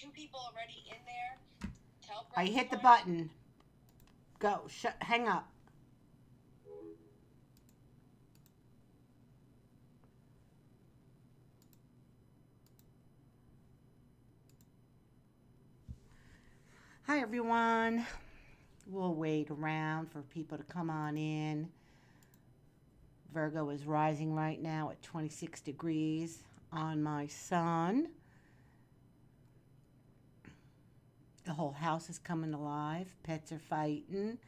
2 people already in there. Tell I Birth hit the Stars. button. Go. Hang up. Hi, everyone. We'll wait around for people to come on in. Virgo is rising right now at 26 degrees on my sun. The whole house is coming alive. Pets are fighting.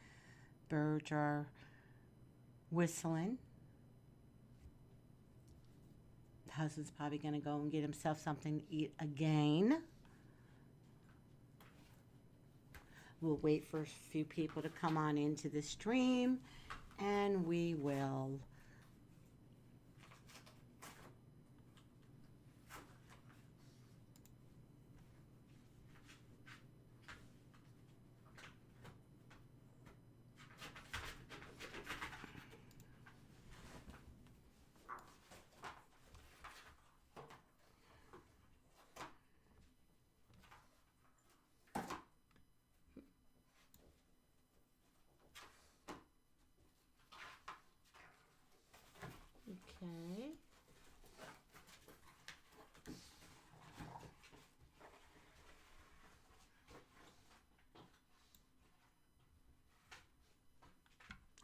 Birds are whistling. The husband's probably going to go and get himself something to eat again. We'll wait for a few people to come on into the stream, and we will. Okay.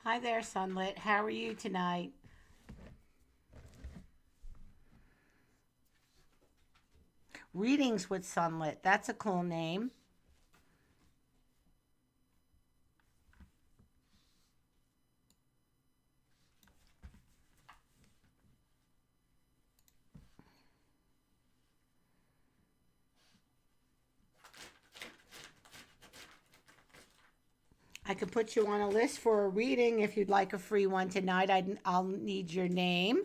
Hi there, Sunlit. How are you tonight? Readings with Sunlit. That's a cool name. I could put you on a list for a reading if you'd like a free one tonight. I'll need your name,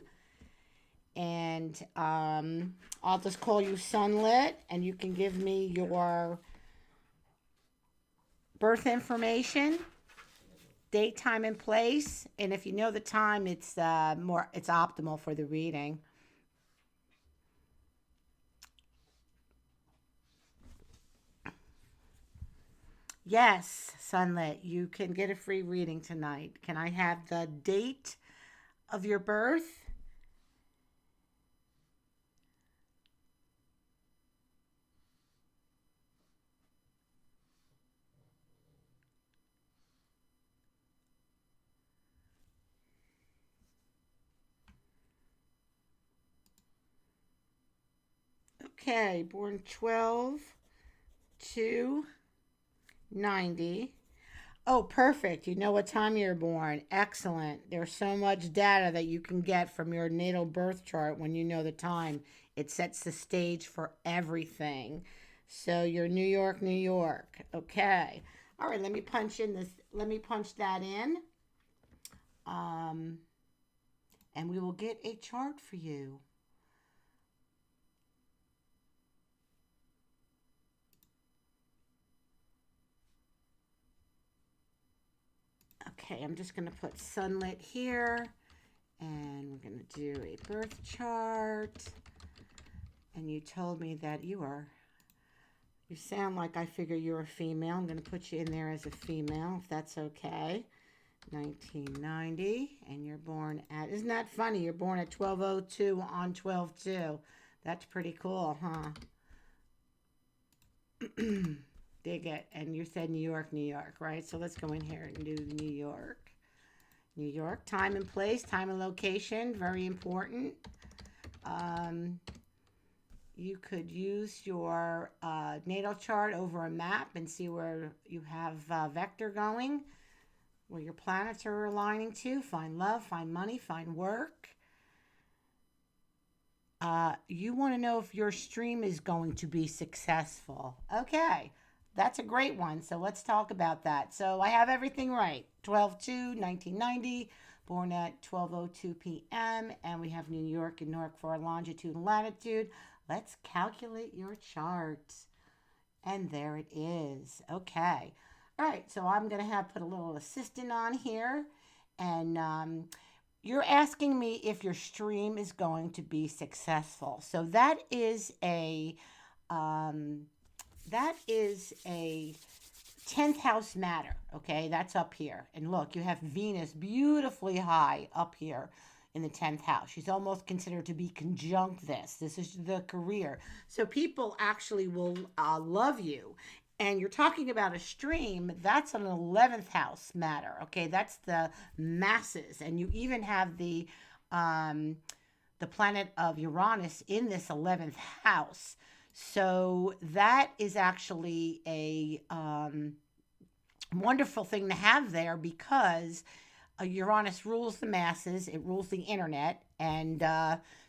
and I'll just call you Sunlit, and you can give me your birth information, date, time, and place. And if you know the time, it's optimal for the reading. Yes, Sunlit, you can get a free reading tonight. Can I have the date of your birth? Okay, born 12/2/90. Oh, perfect. You know what time you're born. Excellent. There's so much data that you can get from your natal birth chart when you know the time. It sets the stage for everything. So you're New York, New York. Okay. All right, let me punch in this. Let me punch that in. Um, and we will get a chart for you. Okay, I'm just going to put Sunlit here. And we're going to do a birth chart. And you told me that you sound like I figure you're a female. I'm going to put you in there as a female, if that's okay. 1990, and you're born at, isn't that funny? You're born at 12:02 on 12/2. That's pretty cool, huh? Dig it. And you said New York, New York, right? So let's go in here and do New York. New York, time and place, time and location, very important. Um, you could use your natal chart over a map and see where you have vector going, where your planets are aligning to. Find love, find money, find work. You want to know if your stream is going to be successful. Okay, that's a great one. So let's talk about that. So I have everything right. 12/2/1990, born at 12:02 p.m. And we have New York and Newark for our longitude and latitude. Let's calculate your chart. And there it is. Okay. All right. So I'm going to have put a little assistant on here. And you're asking me if your stream is going to be successful. So that is a that is a 10th house matter, okay? That's up here. And look, you have Venus beautifully high up here in the 10th house. She's almost considered to be conjunct this. This is the career. So people actually will love you. And you're talking about a stream, that's an 11th house matter, okay? That's the masses. And you even have the planet of Uranus in this 11th house. So that is actually a wonderful thing to have there, because Uranus rules the masses, it rules the internet, and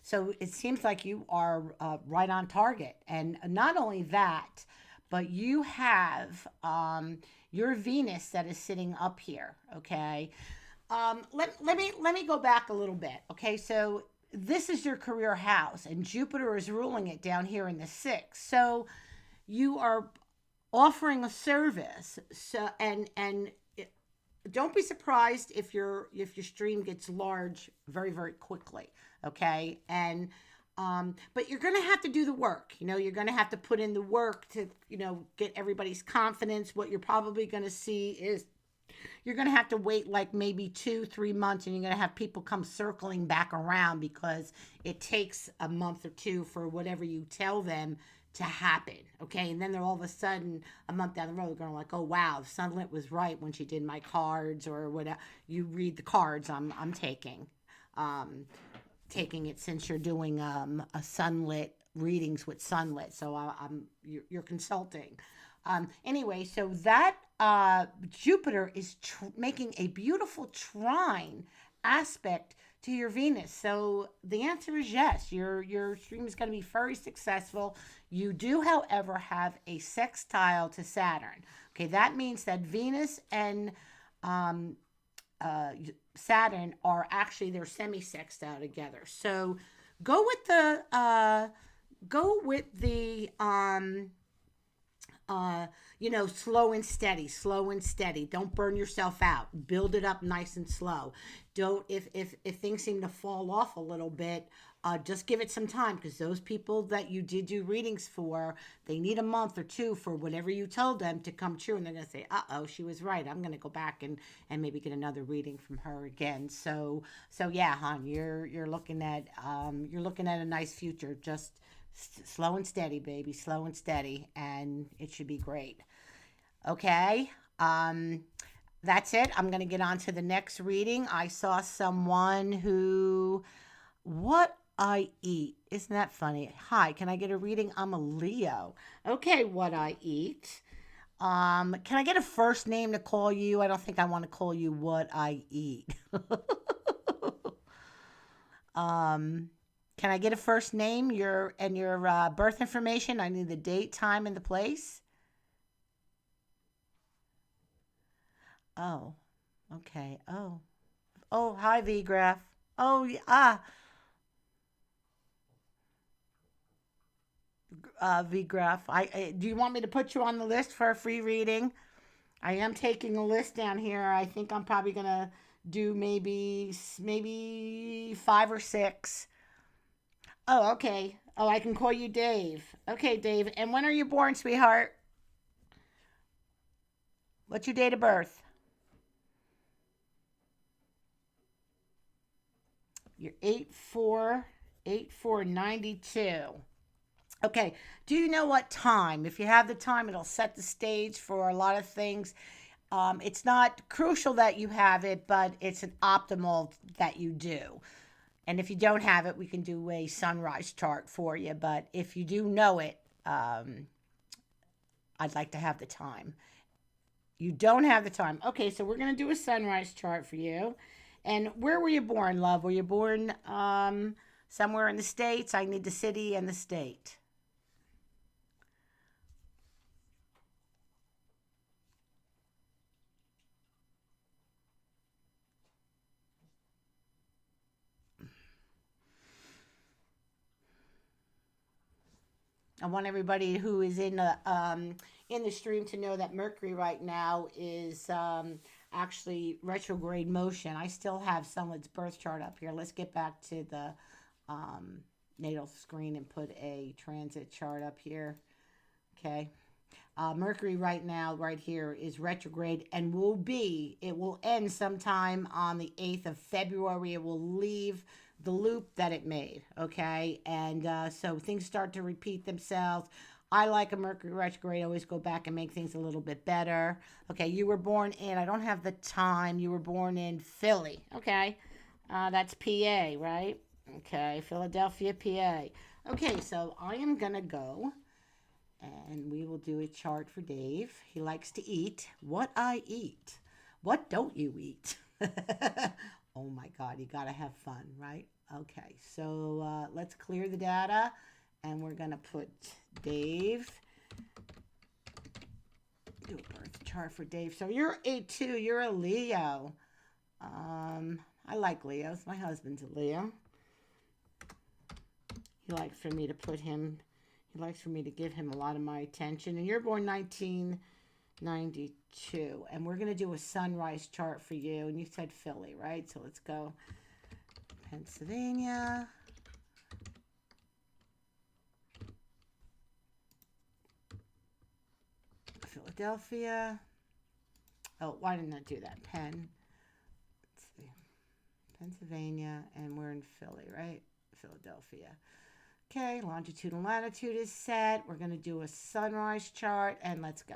so it seems like you are right on target. And not only that, but you have your Venus that is sitting up here, okay? Let me go back a little bit, okay? So this is your career house, and Jupiter is ruling it down here in the 6th. So you are offering a service. So and don't be surprised if your stream gets large very, very quickly, okay? And but you're going to have to do the work. You know, you're going to have to put in the work to, you know, get everybody's confidence. What you're probably going to see is you're going to have to wait like maybe 2-3 months, and you're going to have people come circling back around, because it takes a month or two for whatever you tell them to happen, okay? And then they're all of a sudden, a month down the road, they're going like, oh, wow, Sunlit was right when she did my cards, or whatever. You read the cards I'm taking it, since you're doing a Sunlit readings with Sunlit. So you're consulting. Anyway, so that Jupiter is making a beautiful trine aspect to your Venus. So the answer is yes. Your stream is going to be very successful. You do, however, have a sextile to Saturn. Okay, that means that Venus and Saturn are actually, they're semi-sextile together. So go with the you know, slow and steady. Don't burn yourself out. Build it up nice and slow. Don't, if things seem to fall off a little bit, just give it some time, because those people that you did do readings for, they need a month or two for whatever you told them to come true. And they're going to say, uh-oh, she was right. I'm going to go back and maybe get another reading from her again. So yeah, hon, you're looking at a nice future. Just slow and steady, baby, slow and steady, and it should be great. Okay, that's it. I'm going to get on to the next reading. I saw someone who, what I eat. Isn't that funny? Hi, can I get a reading? I'm a Leo. Okay, what I eat. Can I get a first name to call you? I don't think I want to call you what I eat. Can I get a first name, your birth information? I need the date, time, and the place. Oh, okay. Oh, hi, V-Graph. Oh, V-Graph. Do you want me to put you on the list for a free reading? I am taking a list down here. I think I'm probably gonna do maybe 5 or 6. Oh, okay. Oh, I can call you Dave. Okay, Dave. And when are you born, sweetheart? What's your date of birth? You're 8/4/92. Okay. Do you know what time? If you have the time, it'll set the stage for a lot of things. It's not crucial that you have it, but it's an optimal that you do. And if you don't have it, we can do a sunrise chart for you. But if you do know it, I'd like to have the time. You don't have the time. Okay, so we're going to do a sunrise chart for you. And where were you born, love? Were you born somewhere in the States? I need the city and the state. I want everybody who is in the stream to know that Mercury right now is actually retrograde motion. I still have someone's birth chart up here. Let's get back to the natal screen and put a transit chart up here. Okay. Mercury right now, right here, is retrograde and it will end sometime on the 8th of February. It will leave the loop that it made, okay? And so things start to repeat themselves. I like a Mercury retrograde. I always go back and make things a little bit better. Okay, you were born in, I don't have the time, you were born in Philly, okay? That's PA, right? Okay, Philadelphia, PA. Okay, so I am going to go and we will do a chart for Dave. He likes to eat. What I eat. What don't you eat? Oh my God, you got to have fun, right? Okay, so let's clear the data and we're going to put Dave. Do a birth chart for Dave. So you're 8-2, you're a Leo. I like Leos. My husband's a Leo. He likes for me to give him a lot of my attention. And you're born 1992. And we're going to do a sunrise chart for you. And you said Philly, right? So let's go Pennsylvania. Philadelphia. Oh, why didn't I do that? Let's see. Pennsylvania. And we're in Philly, right? Philadelphia. Okay, longitude and latitude is set. We're going to do a sunrise chart, and let's go.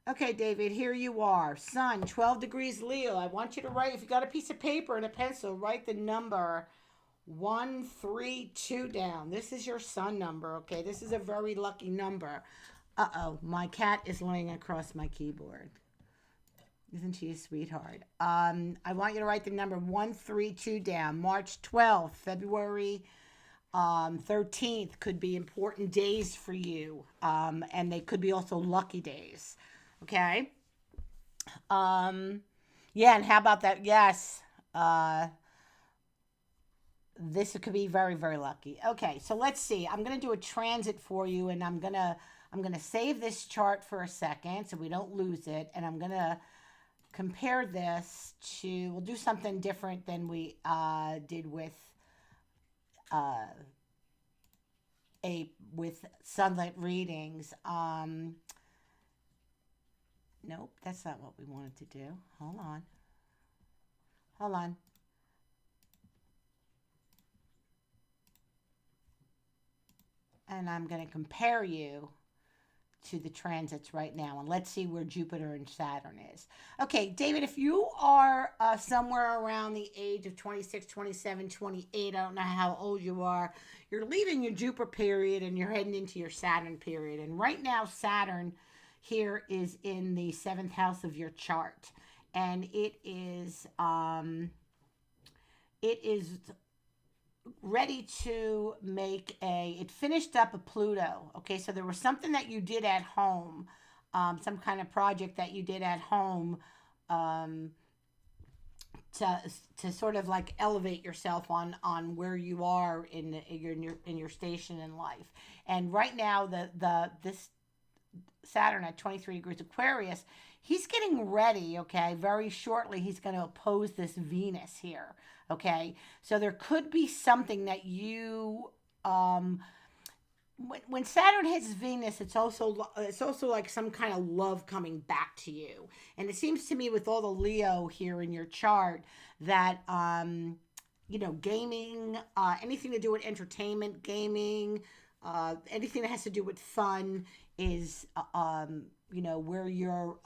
Okay, David, here you are. Sun, 12 degrees Leo. I want you to write, if you got a piece of paper and a pencil, write the number 132 down. This is your sun number, okay? This is a very lucky number. Uh-oh, my cat is laying across my keyboard. Isn't she a sweetheart? I want you to write the number 132 down. March 12th, February 13th could be important days for you. And they could be also lucky days. Okay? Yeah, and how about that? Yes. This could be very, very lucky. Okay, so let's see. I'm going to do a transit for you, and I'm going to save this chart for a second so we don't lose it, and I'm going to compare this to, we'll do something different than we did with sunlit readings. Nope, that's not what we wanted to do. Hold on. And I'm going to compare you to the transits right now. And let's see where Jupiter and Saturn is. Okay, David, if you are somewhere around the age of 26, 27, 28, I don't know how old you are, you're leaving your Jupiter period and you're heading into your Saturn period. And right now, Saturn here is in the 7th house of your chart. And it is ready to make it finished up a Pluto. Okay, so there was something that you did at home, some kind of project that you did at home to sort of like elevate yourself on where you are in your station in life. And right now this Saturn at 23 degrees Aquarius, he's getting ready, okay? Very shortly, he's going to oppose this Venus here, okay? So there could be something that you, when Saturn hits Venus, it's also like some kind of love coming back to you. And it seems to me with all the Leo here in your chart that, gaming, anything to do with entertainment, gaming, anything that has to do with fun is where your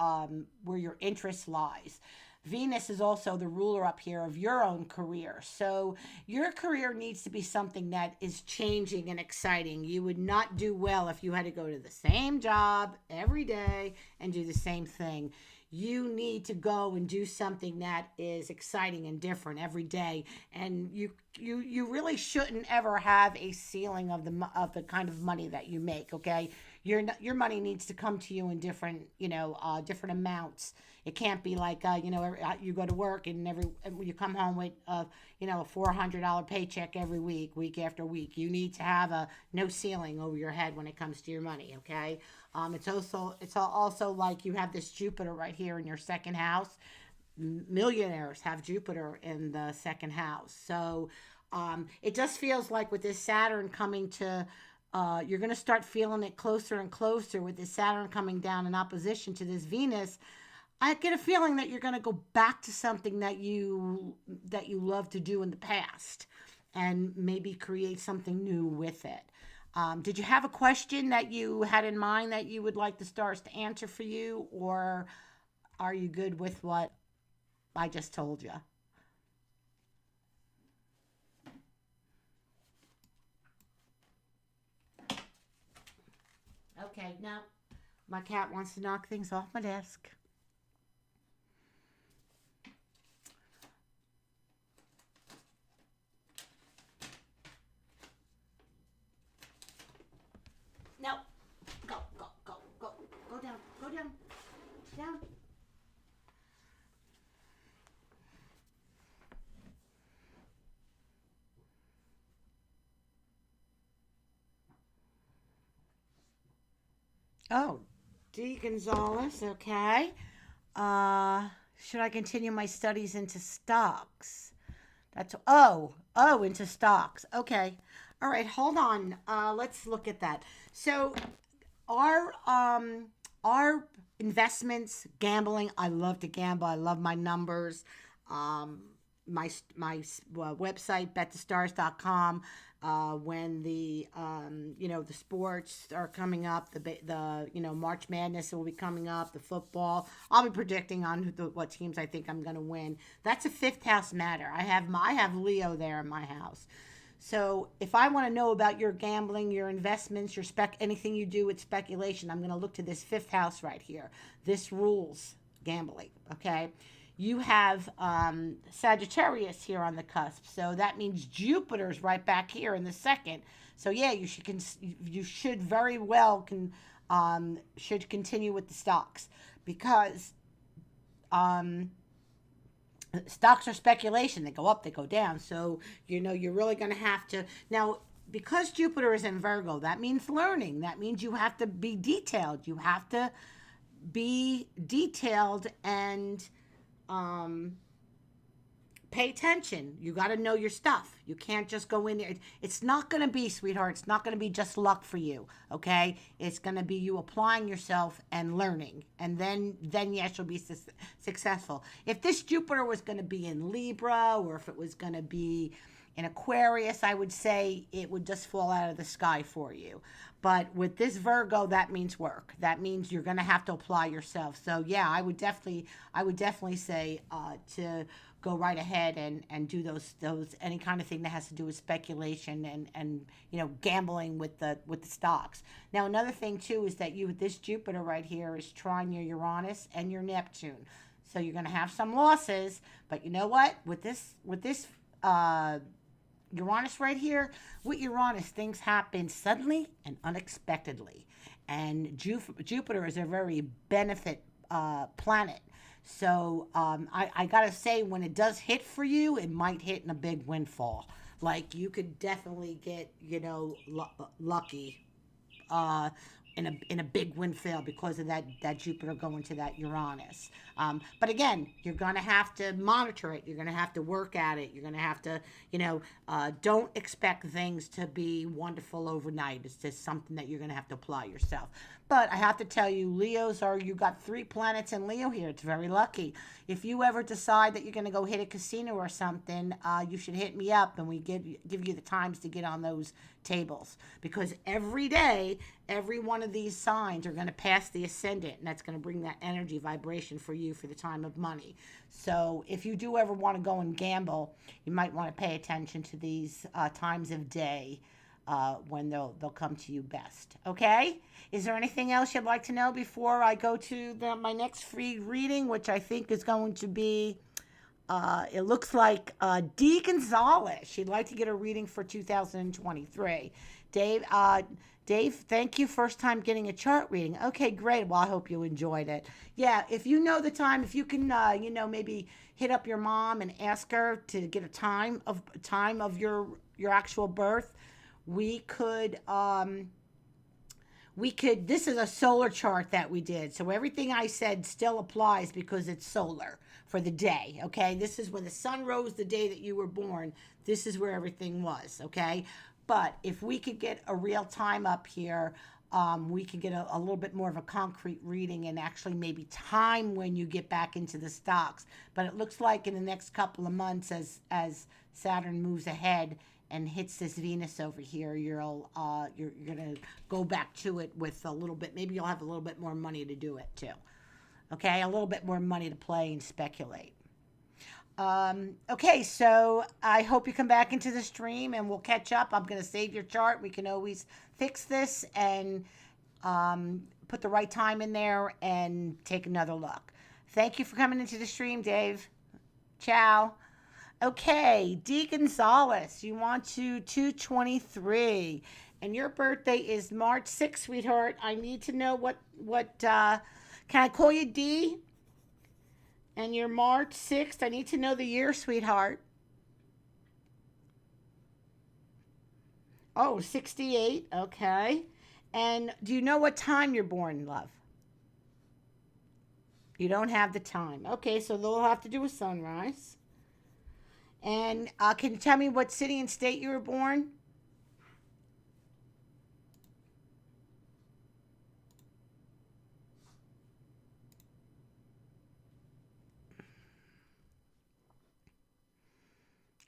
interest lies. Venus is also the ruler up here of your own career. So your career needs to be something that is changing and exciting. You would not do well if you had to go to the same job every day and do the same thing. You need to go and do something that is exciting and different every day. And you really shouldn't ever have a ceiling of the kind of money that you make, okay? Your money needs to come to you in different amounts. It can't be like, you go to work and you come home with, a $400 paycheck every week after week. You need to have no ceiling over your head when it comes to your money, okay? It's also like you have this Jupiter right here in your second house. Millionaires have Jupiter in the second house. So it just feels like with this Saturn coming to you're going to start feeling it closer and closer with this Saturn coming down in opposition to this Venus. I get a feeling that you're going to go back to something that you love to do in the past, and maybe create something new with it. Did you have a question that you had in mind that you would like the stars to answer for you, or are you good with what I just told you? Okay, now my cat wants to knock things off my desk. No, go down, down. Oh, D. Gonzalez, okay. Should I continue my studies into stocks? Into stocks. Okay. All right, hold on. Let's look at that. So, our investments, gambling. I love to gamble. I love my numbers. Um, my website betthestars.com. When the sports are coming up, the March Madness will be coming up, the football. I'll be predicting on what teams I think I'm going to win. That's a fifth house matter. I have Leo there in my house. So if I want to know about your gambling, your investments, anything you do with speculation, I'm going to look to this fifth house right here. This rules gambling. Okay. You have Sagittarius here on the cusp, so that means Jupiter's right back here in the second. So yeah, you should very well should continue with the stocks, because stocks are speculation. They go up, they go down. So you're really going to have to now. Because Jupiter is in Virgo, that means learning. That means you have to be detailed. You have to be detailed and pay attention. You got to know your stuff. You can't just go in there. It's not going to be, sweetheart, it's not going to be just luck for you, okay? It's going to be you applying yourself and learning. And then yes, you'll be successful. If this Jupiter was going to be in Libra, or if it was going to be in Aquarius, I would say it would just fall out of the sky for you. But with this Virgo, that means work. That means you're going to have to apply yourself. So yeah, I would definitely say to go right ahead and do those any kind of thing that has to do with speculation and gambling with the stocks. Now another thing too is that this Jupiter right here is trine your Uranus and your Neptune. So you're going to have some losses, but you know what? With this Uranus right here, with Uranus, things happen suddenly and unexpectedly. And Jupiter is a very benefit planet. So I got to say, when it does hit for you, it might hit in a big windfall. Like you could definitely get, lucky in a big windfall because of that Jupiter going to that Uranus. But again, you're going to have to monitor it. You're going to have to work at it. You're going to have to, don't expect things to be wonderful overnight. It's just something that you're going to have to apply yourself. But I have to tell you, you got 3 planets in Leo here. It's very lucky. If you ever decide that you're going to go hit a casino or something, you should hit me up and we give you the times to get on those tables. Because every day, every one of these signs are going to pass the ascendant, and that's going to bring that energy vibration for you for the time of money. So if you do ever want to go and gamble, you might want to pay attention to these times of day when they'll come to you best. Okay? Is there anything else you'd like to know before I go to my next free reading, which I think is going to be, it looks like D. Gonzalez. She'd like to get a reading for 2023. Dave, thank you. First time getting a chart reading. Okay, great. Well, I hope you enjoyed it. Yeah, if you know the time, if you can, maybe hit up your mom and ask her to get a time of your actual birth. We could, this is a solar chart that we did. So everything I said still applies because it's solar for the day, okay? This is when the sun rose the day that you were born. This is where everything was, okay? But if we could get a real time up here, we could get a little bit more of a concrete reading and actually maybe time when you get back into the stocks. But it looks like in the next couple of months, as Saturn moves ahead and hits this Venus over here, you're gonna go back to it with a little bit. Maybe you'll have a little bit more money to do it too. Okay, a little bit more money to play and speculate. Okay, so I hope you come back into the stream and we'll catch up. I'm going to save your chart. We can always fix this and put the right time in there and take another look. Thank you for coming into the stream, Dave. Ciao. Okay, D. Gonzalez, you want to 223, and your birthday is March 6th, sweetheart. I need to know what can I call you D? And you're March 6th. I need to know the year, sweetheart. Oh, 68. Okay. And do you know what time you're born, love? You don't have the time. Okay, so they'll have to do a sunrise. And can you tell me what city and state you were born?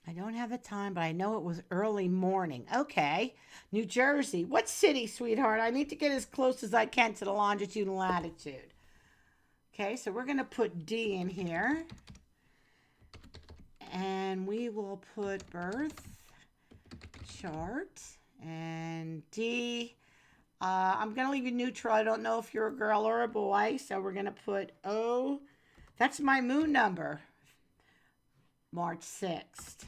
I don't have the time, but I know it was early morning. Okay. New Jersey. What city, sweetheart? I need to get as close as I can to the longitude and latitude. Okay, so we're going to put D in here. And we will put birth chart. And D. I'm going to leave you neutral. I don't know if you're a girl or a boy. So we're going to put O. That's my moon number. March 6th.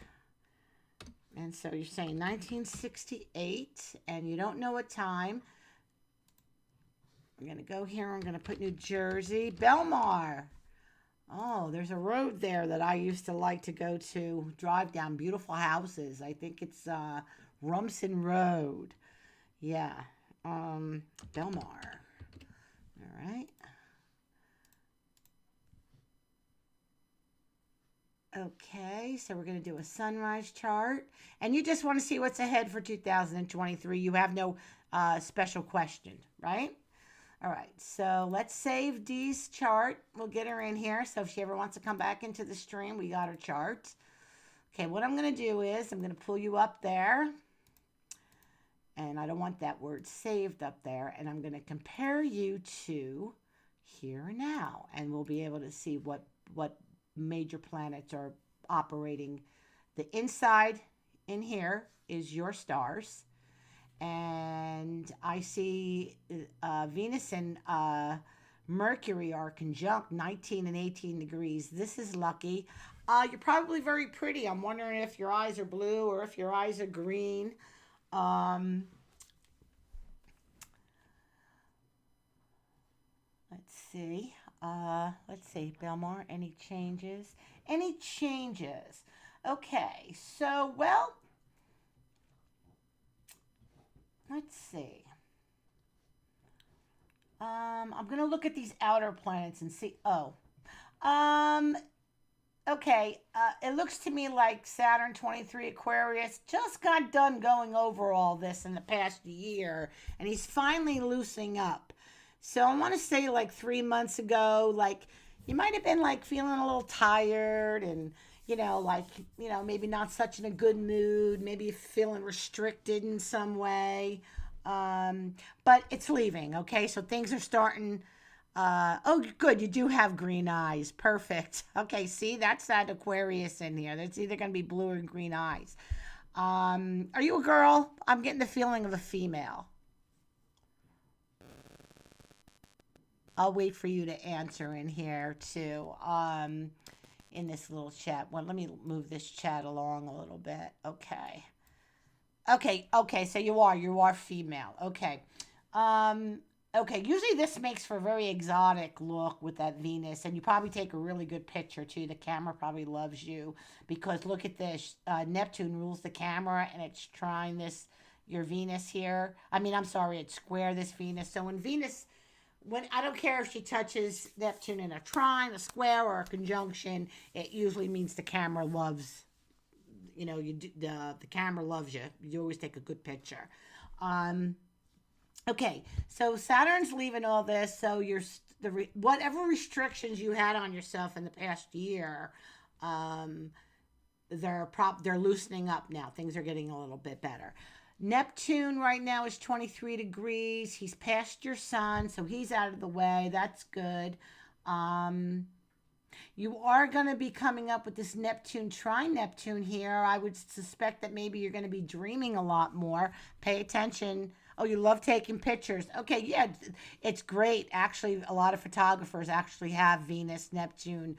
And so you're saying 1968, and you don't know what time. I'm going to go here. I'm going to put New Jersey. Belmar. Oh, there's a road there that I used to like to go to, drive down. Beautiful houses. I think it's Rumson Road. Yeah. Belmar. All right. Okay, so we're going to do a sunrise chart. And you just want to see what's ahead for 2023. You have no special question, right? All right, so let's save Dee's chart. We'll get her in here. So if she ever wants to come back into the stream, we got her chart. Okay, what I'm going to do is I'm going to pull you up there. And I don't want that word saved up there. And I'm going to compare you to here and now. And we'll be able to see what major planets are operating. The inside in here is your stars, and I see Venus and Mercury are conjunct 19 and 18 degrees. This is lucky. You're probably very pretty. I'm wondering if your eyes are blue or if your eyes are green. Let's see. Belmar, any changes? Any changes? Okay, so, well, let's see. I'm going to look at these outer planets and see. Okay. It looks to me like Saturn 23 Aquarius just got done going over all this in the past year, and he's finally loosening up. So I want to say like 3 months ago, like you might have been like feeling a little tired and, maybe not such in a good mood, maybe feeling restricted in some way. But it's leaving. Okay. So things are starting. Oh, good. You do have green eyes. Perfect. Okay. See, that's that Aquarius in here. That's either going to be blue or green eyes. Are you a girl? I'm getting the feeling of a female. I'll wait for you to answer in here too, in this little chat. Well, let me move this chat along a little bit. Okay. So you are female. Okay. Okay, usually this makes for a very exotic look with that Venus, and you probably take a really good picture too. The camera probably loves you because look at this. Neptune rules the camera, and it's trying your Venus here. It's square this Venus. So when I don't care if she touches Neptune in a trine, a square, or a conjunction, it usually means the camera loves, you do, the camera loves you. You always take a good picture. Um, okay, so Saturn's leaving all this, so whatever restrictions you had on yourself in the past year, um, they're loosening up now. Things are getting a little bit better. Neptune right now is 23 degrees. He's past your sun, so he's out of the way. That's good. Um, you are going to be coming up with this Neptune trine Neptune here. I would suspect that maybe you're going to be dreaming a lot more. Pay attention. Oh, you love taking pictures. Okay, yeah, it's great. Actually, a lot of photographers actually have Venus Neptune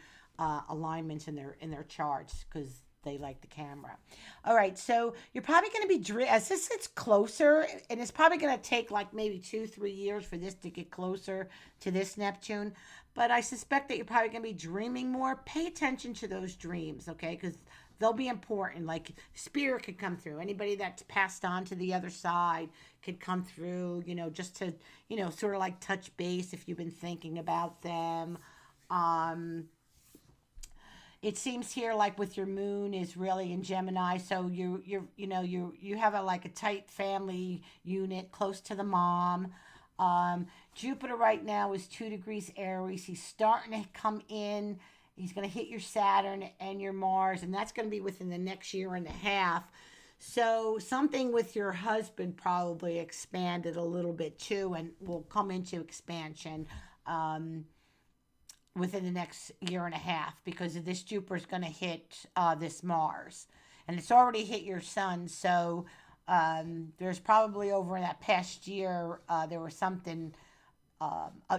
alignments in their charts because they like the camera. All right, so you're probably going to be as this gets closer, and it's probably going to take like maybe 2-3 years for this to get closer to this Neptune. But I suspect that you're probably going to be dreaming more. Pay attention to those dreams, okay? Because they'll be important. Like spirit could come through. Anybody that's passed on to the other side could come through, just to, sort of like touch base if you've been thinking about them. It seems here like with your moon is really in Gemini, so you have like a tight family unit close to the mom. Jupiter right now is 2 degrees Aries. He's starting to come in. He's going to hit your Saturn and your Mars, and that's going to be within the next year and a half. So something with your husband probably expanded a little bit too, and will come into expansion within the next year and a half because of this Jupiter is going to hit this Mars, and it's already hit your sun. So there's probably over that past year there was something.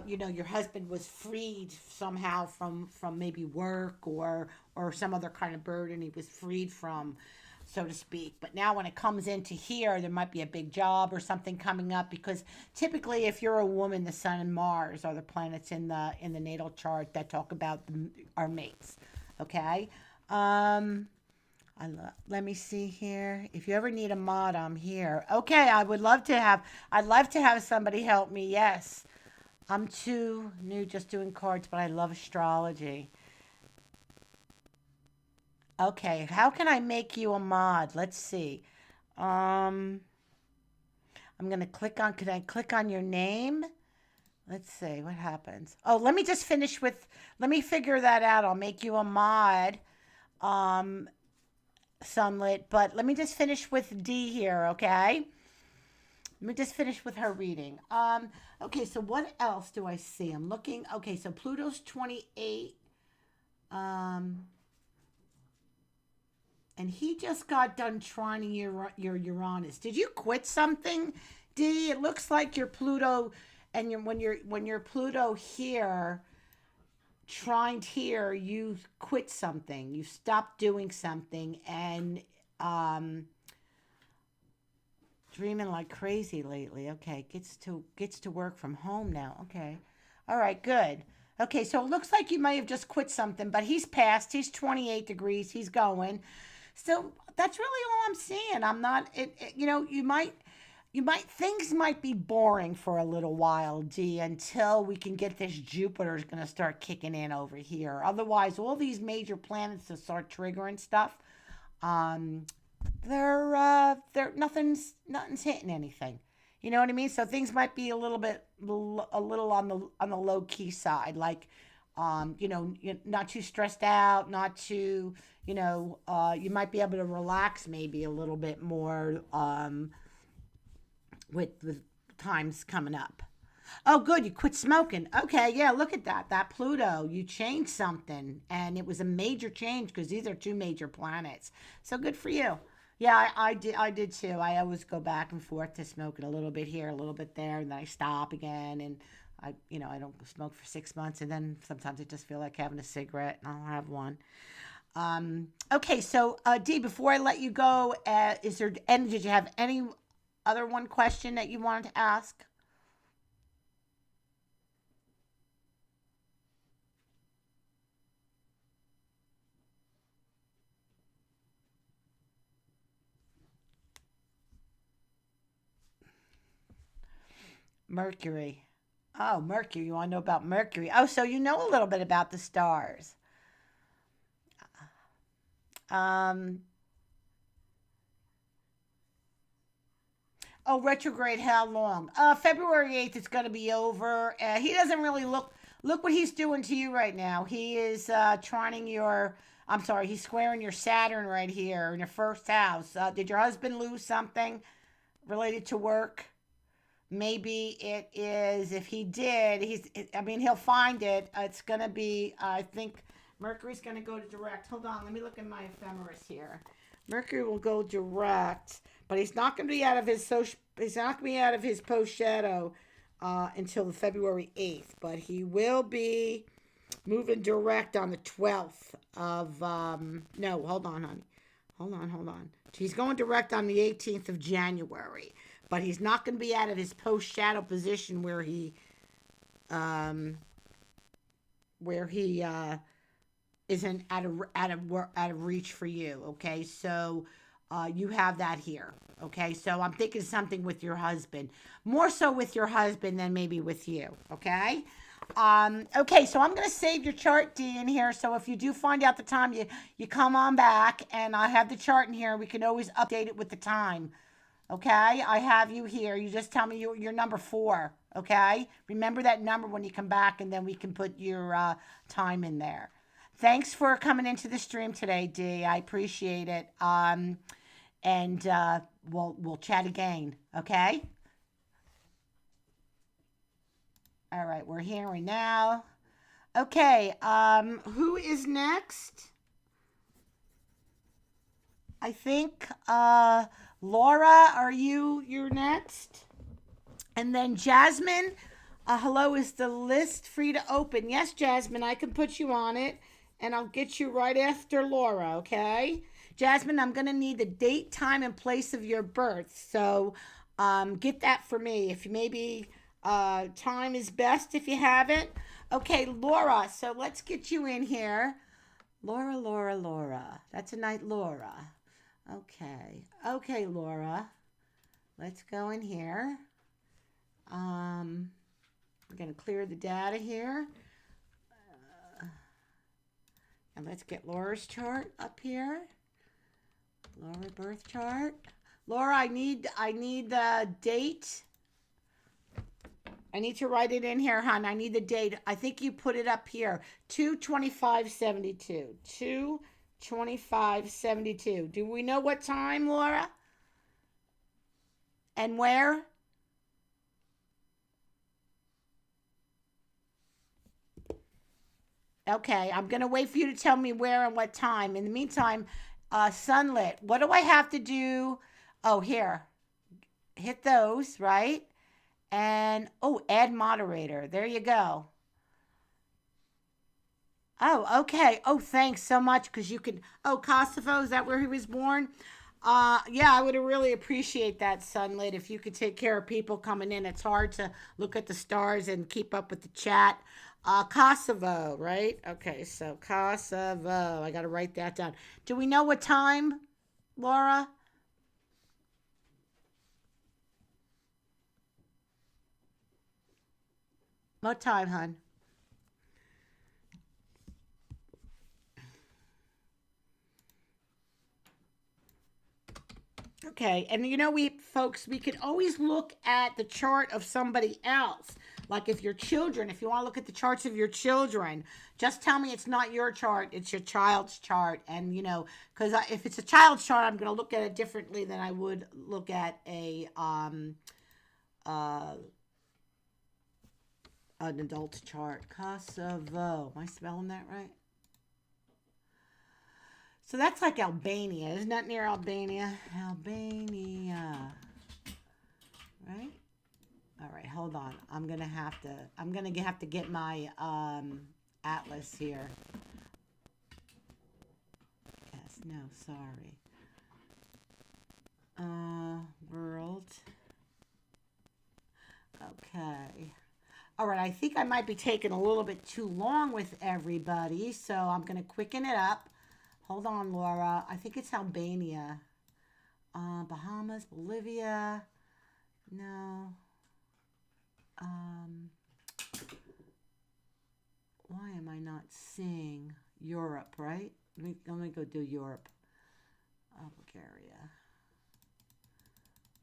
Your husband was freed somehow from maybe work or some other kind of burden he was freed from, so to speak. But now when it comes into here, there might be a big job or something coming up because typically if you're a woman, the sun and Mars are the planets in the natal chart that talk about our mates. Okay. Let me see here. If you ever need a mod, I'm here. Okay, I'd love to have somebody help me. Yes. I'm too new just doing cards, but I love astrology. Okay, how can I make you a mod? Let's see. Um, I'm going to can I click on your name? Let's see what happens. Oh, let me figure that out. I'll make you a mod, um, Sunlit, but let me just finish with D here, okay? Let me just finish with her reading. Okay, so what else do I see? I'm looking. Okay, so Pluto's 28. And he just got done trining your Uranus. Did you quit something, D? It looks like your Pluto and when your Pluto here trined here, you quit something. You stopped doing something and dreaming like crazy lately. Okay, gets to work from home now. Okay. All right, good. Okay, so it looks like you may have just quit something, but he's passed. He's 28 degrees. He's going. So that's really all I'm seeing. I'm not things might be boring for a little while, D, until we can get this Jupiter's going to start kicking in over here. Otherwise, all these major planets to start triggering stuff. They're nothing's hitting anything. You know what I mean? So things might be a little on the low key side, like you're not too stressed out, not too, you might be able to relax maybe a little bit more with times coming up. Oh, good. You quit smoking. Okay. Yeah. Look at that. That Pluto, you changed something and it was a major change because these are two major planets. So good for you. Yeah, I did too. I always go back and forth to smoking a little bit here, a little bit there, and then I stop again. And I don't smoke for 6 months. And then sometimes I just feel like having a cigarette and I'll have one. Okay. So, D, before I let you go, did you have any other one question that you wanted to ask? Mercury. Oh, Mercury. You want to know about Mercury? Oh, so you know a little bit about the stars. Um, Oh, retrograde, how long? February 8th, it's going to be over. He doesn't really look what he's doing to you right now. He is trining your, I'm sorry, he's squaring your Saturn right here in your first house. Did your husband lose something related to work? Maybe it is, if he did, I mean, he'll find it. It's going to be, I think, Mercury's going to go to direct. Hold on, let me look at my ephemeris here. Mercury will go direct, but he's not going to be out of his he's not going to be out of his post shadow until February 8th, but he will be moving direct on the 12th of no, hold on, honey. Hold on. He's going direct on the 18th of January, but he's not going to be out of his post shadow position where he isn't out of reach for you. Okay, so you have that here. Okay, so I'm thinking something with your husband, more so with your husband than maybe with you. Okay. Okay, so I'm going to save your chart, D, in here. So if you do find out the time, you come on back, and I have the chart in here. We can always update it with the time. Okay, I have you here. You just tell me you're number 4. Okay, remember that number when you come back, and then we can put your time in there. Thanks for coming into the stream today, D. I appreciate it. And we'll chat again. Okay. All right, we're hearing now. Okay, who is next? I think Laura, you're next? And then Jasmine, hello, is the list free to open? Yes, Jasmine, I can put you on it, and I'll get you right after Laura, okay? Jasmine, I'm going to need the date, time, and place of your birth. So get that for me. If you maybe time is best if you have it. Okay, Laura, so let's get you in here. Laura. That's a night, Laura. Okay, Laura. Let's go in here. I'm going to clear the data here. And let's get Laura's chart up here. Laura birth chart. Laura, I need the date. I need to write it in here, hon. I need the date. I think you put it up here. 2/25/72. 2/25/72. Do we know what time, Laura? And where? Okay, I'm going to wait for you to tell me where and what time. In the meantime, sunlit. What do I have to do? Oh, here. Hit those, right? And, add moderator. There you go. Oh, okay. Oh, thanks so much, because you could... Oh, Kosovo, is that where he was born? Yeah, I would really appreciate that, Sunlit, if you could take care of people coming in. It's hard to look at the stars and keep up with the chat. Kosovo, right? Okay, so Kosovo. I got to write that down. Do we know what time, Laura? What time, hon? Okay, and we can always look at the chart of somebody else. Like if you want to look at the charts of your children, just tell me it's not your chart, it's your child's chart. And, because if it's a child's chart, I'm going to look at it differently than I would look at an adult chart. Kosovo. Am I spelling that right? So that's like Albania. Isn't that near Albania? Albania. Right? All right, hold on. I'm going to have to get my atlas here. Yes, no, sorry. World. Okay. All right, I think I might be taking a little bit too long with everybody, so I'm going to quicken it up. Hold on, Laura. I think it's Albania. Bahamas, Bolivia. No. Why am I not seeing Europe, right? Let me go do Europe. Bulgaria.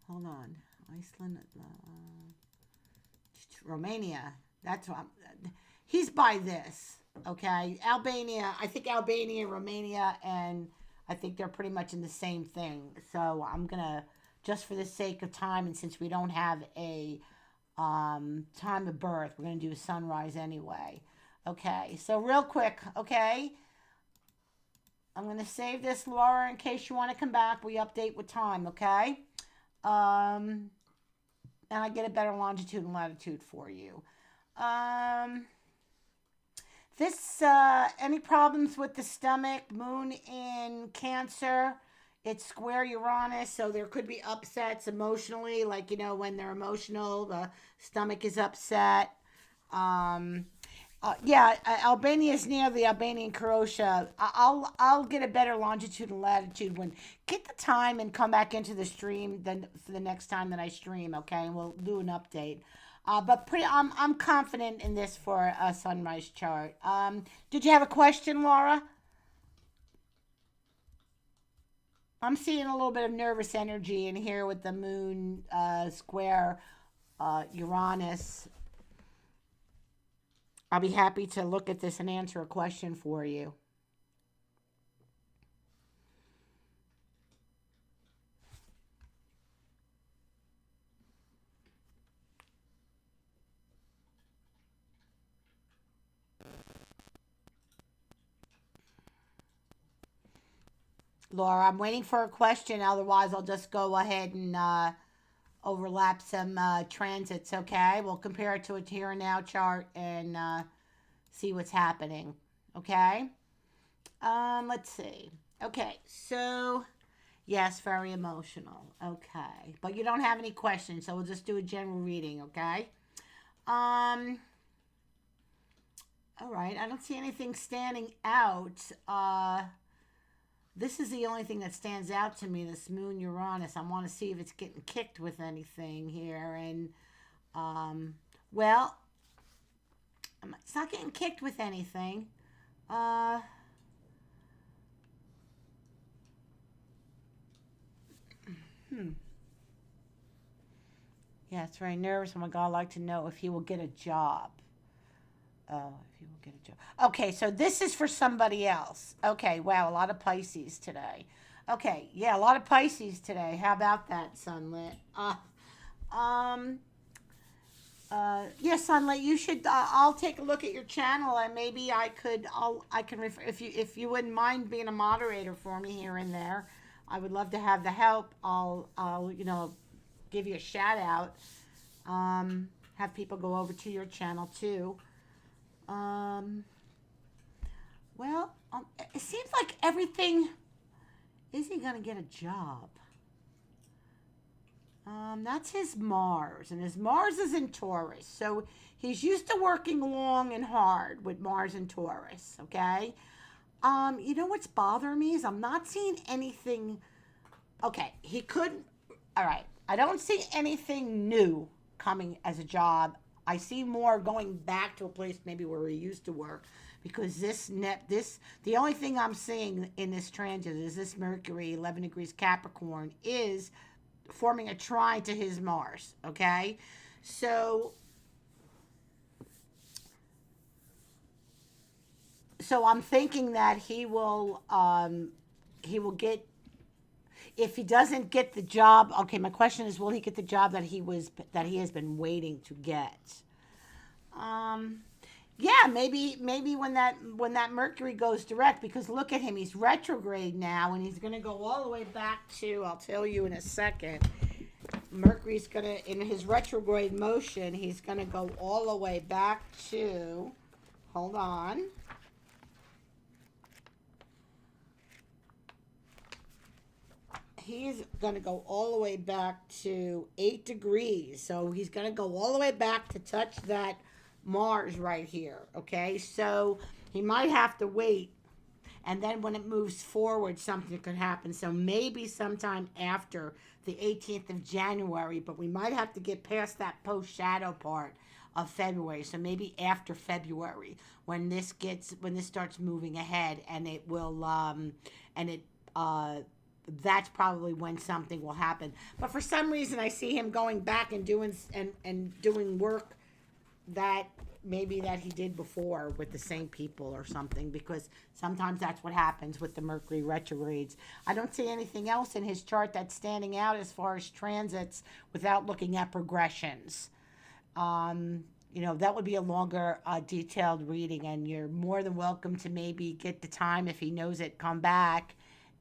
Hold on. Iceland, Romania. That's what he's by this. Okay, Albania. I think Albania, Romania, and I think they're pretty much in the same thing. So I'm gonna, just for the sake of time, and since we don't have a time of birth, we're gonna do a sunrise anyway. Okay, so real quick. Okay, I'm gonna save this, Laura, in case you want to come back. We update with time. Okay. Um, and I get a better longitude and latitude for you. Um, any problems with the stomach? Moon in Cancer. It's square Uranus, so there could be upsets emotionally, like, when they're emotional, the stomach is upset. Um, yeah, Albania is near the Albanian Croatia. I'll get a better longitude and latitude when get the time and come back into the stream then for the next time that I stream. Okay, and we'll do an update. But I'm confident in this for a sunrise chart. Did you have a question, Laura? I'm seeing a little bit of nervous energy in here with the moon square Uranus. I'll be happy to look at this and answer a question for you. Laura, I'm waiting for a question. Otherwise, I'll just go ahead and overlap some transits, okay? We'll compare it to a here and now chart and see what's happening, okay? Let's see. Okay, so yes, very emotional. Okay, but you don't have any questions, so we'll just do a general reading, okay? Um, all right. I don't see anything standing out. This is the only thing that stands out to me. This Moon Uranus. I want to see if it's getting kicked with anything here, and well, it's not getting kicked with anything. Uh, hmm. Yeah, it's very nervous. Oh my God, I'd like to know if he will get a job. Oh, if he will get a job. Okay, so this is for somebody else. Okay, wow, a lot of Pisces today. Okay, yeah, a lot of Pisces today. How about that, Sunlit? Um, yeah, Sunlit, you should. I'll take a look at your channel, and maybe I can refer if you wouldn't mind being a moderator for me here and there. I would love to have the help. I'll give you a shout out. Have people go over to your channel too. Um, well, it seems like everything. Is he gonna get a job? That's his Mars, and his Mars is in Taurus, so he's used to working long and hard with Mars and Taurus. Okay. You know what's bothering me is I'm not seeing anything. Okay, he could. All right, I don't see anything new coming as a job. I see more going back to a place maybe where he used to work, because the only thing I'm seeing in this transit is this Mercury 11 degrees Capricorn is forming a trine to his Mars. Okay, so I'm thinking that he will get, if he doesn't get the job. Okay, my question is, will he get the job that he has been waiting to get? Um, yeah, maybe when that Mercury goes direct, because look at him, he's retrograde now, and he's going to go all the way back to. I'll tell you in a second. Mercury's going to, in his retrograde motion, he's going to go all the way back to. Hold on. He's going to go all the way back to 8 degrees. So he's going to go all the way back to touch that Mars right here. Okay, so he might have to wait. And then when it moves forward, something could happen. So maybe sometime after the 18th of January, but we might have to get past that post-shadow part of February. So maybe after February, when this starts moving ahead, and it will, and it, that's probably when something will happen. But for some reason, I see him going back and doing work that maybe that he did before with the same people or something, because sometimes that's what happens with the Mercury retrogrades. I don't see anything else in his chart that's standing out as far as transits without looking at progressions. That would be a longer, detailed reading, and you're more than welcome to maybe get the time, if he knows it, come back,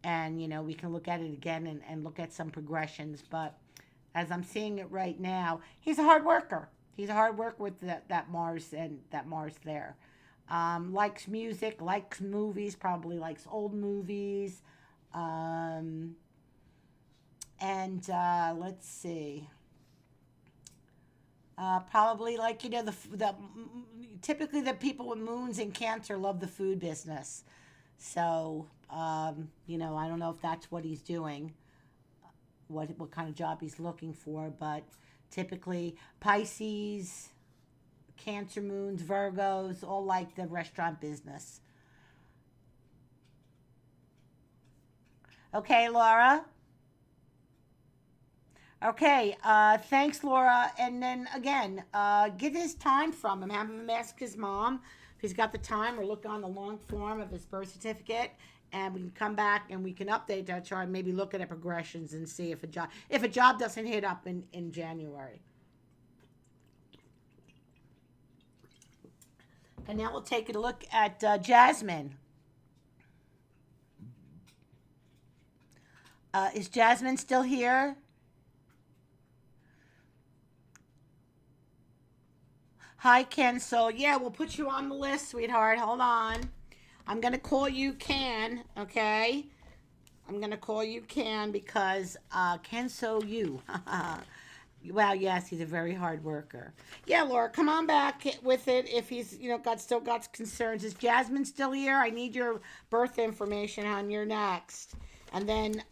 and, we can look at it again and look at some progressions. But as I'm seeing it right now, he's a hard worker. He's a hard worker with that Mars and that Mars there. Likes music, likes movies, probably likes old movies. Let's see. Probably like, typically the people with moons in Cancer love the food business. So, I don't know if that's what he's doing, what kind of job he's looking for, but typically Pisces, Cancer moons, Virgos, all like the restaurant business. Okay, Laura. Okay, thanks, Laura. And then again, get his time from him. Have him ask his mom if he's got the time, or look on the long form of his birth certificate, and we can come back and we can update that chart and maybe look at the progressions and see if a job doesn't hit up in January. And now we'll take a look at Jasmine. Is Jasmine still here? Hi, Ken. So, yeah, we'll put you on the list, sweetheart. Hold on. I'm going to call you Ken, okay? I'm going to call you Ken because Ken So You. Well, yes, he's a very hard worker. Yeah, Laura, come on back with it if he's, still got concerns. Is Jasmine still here? I need your birth information on your next. And then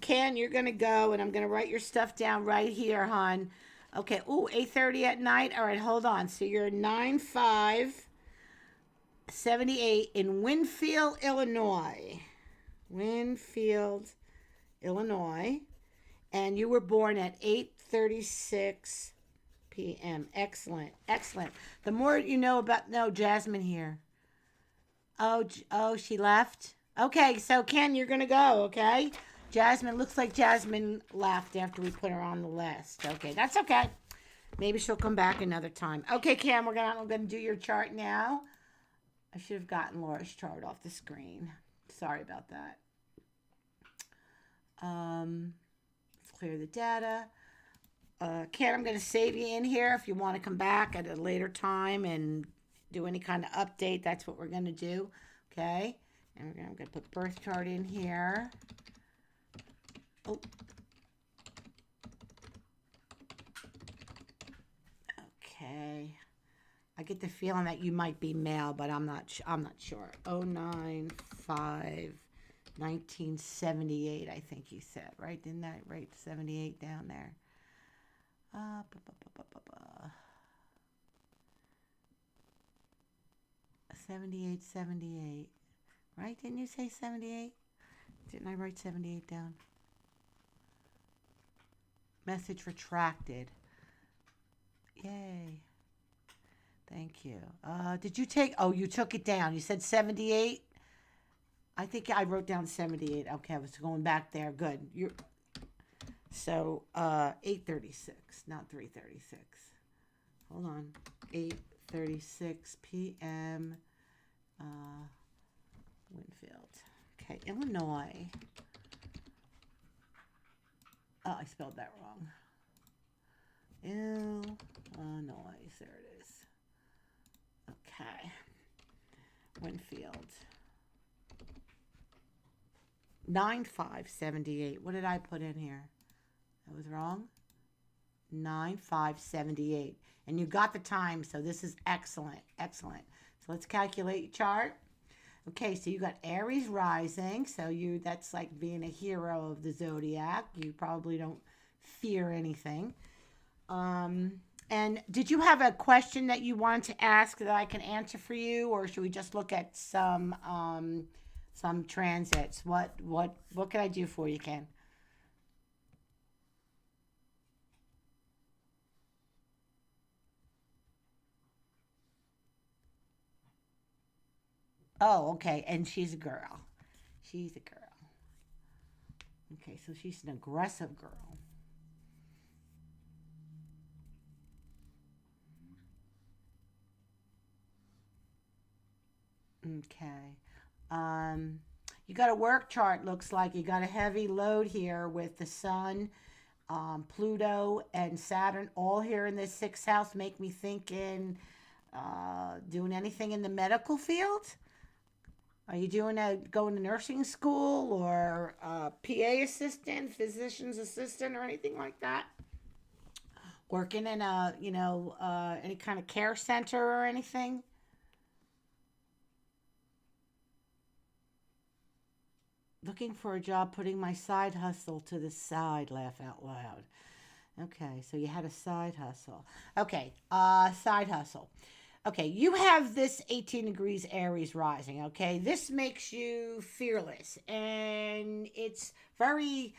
Ken, you're going to go, and I'm going to write your stuff down right here, hon. Okay, 8:30 at night. All right, hold on. So you're 9/5/78 in Winfield, Illinois. Winfield, Illinois. And you were born at 8:36 p.m. Excellent, excellent. The more you know about... No, Jasmine here. Oh, she left? Okay, so Ken, you're going to go, okay? Jasmine, looks like Jasmine left after we put her on the list. Okay, that's okay. Maybe she'll come back another time. Okay, Cam, I'm gonna do your chart now. I should have gotten Laura's chart off the screen. Sorry about that. Let's clear the data. Cam, I'm gonna save you in here if you want to come back at a later time and do any kind of update. That's what we're gonna do. Okay, and I'm gonna put birth chart in here. Oh. Okay. I get the feeling that you might be male, but I'm not sure. 095/1978, I think you said, right? Didn't I write 78 down there? 78, right? Didn't you say 78? Didn't I write 78 down? Message retracted. Yay. Thank you. Did you take... Oh, you took it down. You said 78? I think I wrote down 78. Okay, I was going back there. Good. So, 8:36, not 3:36. Hold on. 8:36 p.m. Winfield. Okay, Illinois. Oh, I spelled that wrong. Illinois. There it is. Okay. Winfield. 9/5/78. What did I put in here? That was wrong. 9/5/78. And you got the time, so this is excellent. Excellent. So let's calculate your chart. Okay, so you got Aries rising. So that's like being a hero of the zodiac. You probably don't fear anything. And did you have a question that you wanted to ask that I can answer for you, or should we just look at some some transits. What can I do for you, Ken? Oh, okay. And she's a girl. She's a girl. Okay, so she's an aggressive girl. Okay. Um, you got a work chart, looks like. You got a heavy load here with the sun, Pluto, and Saturn all here in this sixth house. Make me thinking, doing anything in the medical field? Are you going to nursing school or PA assistant, physician's assistant, or anything like that? Working in any kind of care center or anything? Looking for a job, putting my side hustle to the side, laugh out loud. Okay, so you had a side hustle. Okay, side hustle. Okay, you have this 18 degrees Aries rising, okay? This makes you fearless and it's very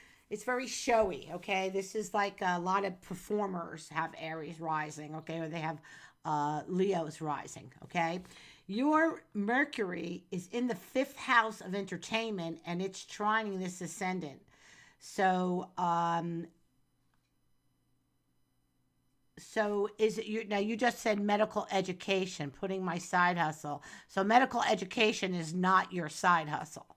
showy, okay? This is like a lot of performers have Aries rising, okay? Or they have Leo's rising, okay? Your Mercury is in the fifth house of entertainment and it's trining this ascendant. So, so is it you now you just said medical education, putting my side hustle. So medical education is not your side hustle.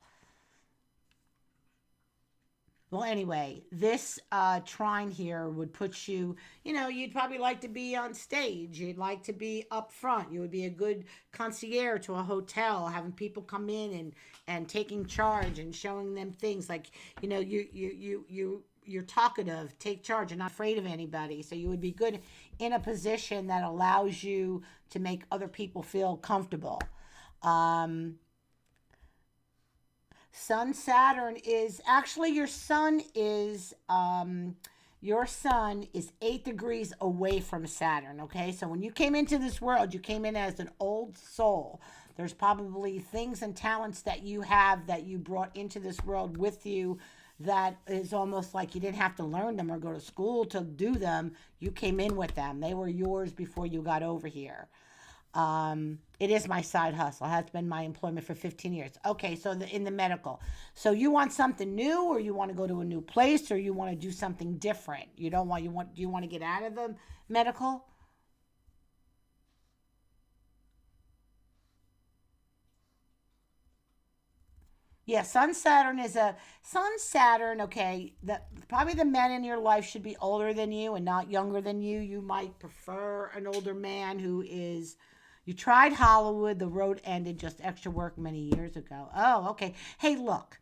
Well, anyway, this trine here would put you, you'd probably like to be on stage. You'd like to be up front. You would be a good concierge to a hotel, having people come in and taking charge and showing them things like, you're talkative, take charge, and not afraid of anybody. So you would be good in a position that allows you to make other people feel comfortable. Um, Sun Saturn is actually your sun is 8 degrees away from Saturn. Okay, so when you came into this world, you came in as an old soul. There's probably things and talents that you have that you brought into this world with you that is almost like you didn't have to learn them or go to school to do them. You came in with them. They were yours before you got over here. It is my side hustle. It has been my employment for 15 years. Okay, so in the medical. So you want something new or you want to go to a new place or you want to do something different? Do you want to get out of the medical? Yeah, Sun Saturn. Okay, probably the men in your life should be older than you and not younger than you. You might prefer an older man who is. You tried Hollywood, the road ended, just extra work many years ago. Oh, okay. Hey, look,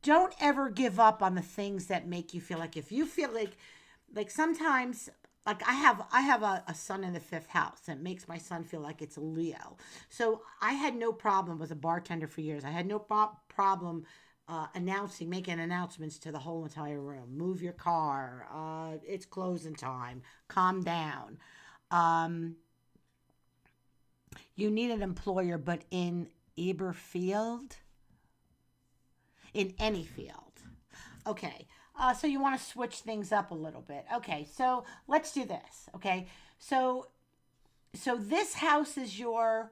don't ever give up on the things that make you feel like if you feel like sometimes like I have a son in the fifth house and it makes my son feel like it's a Leo. So I had no problem with a bartender for years. I had no problem making announcements to the whole entire room. Move your car. It's closing time. Calm down. Um, you need an employer, but in either field, in any field. Okay. So you want to switch things up a little bit. Okay. So let's do this. Okay. So this house is your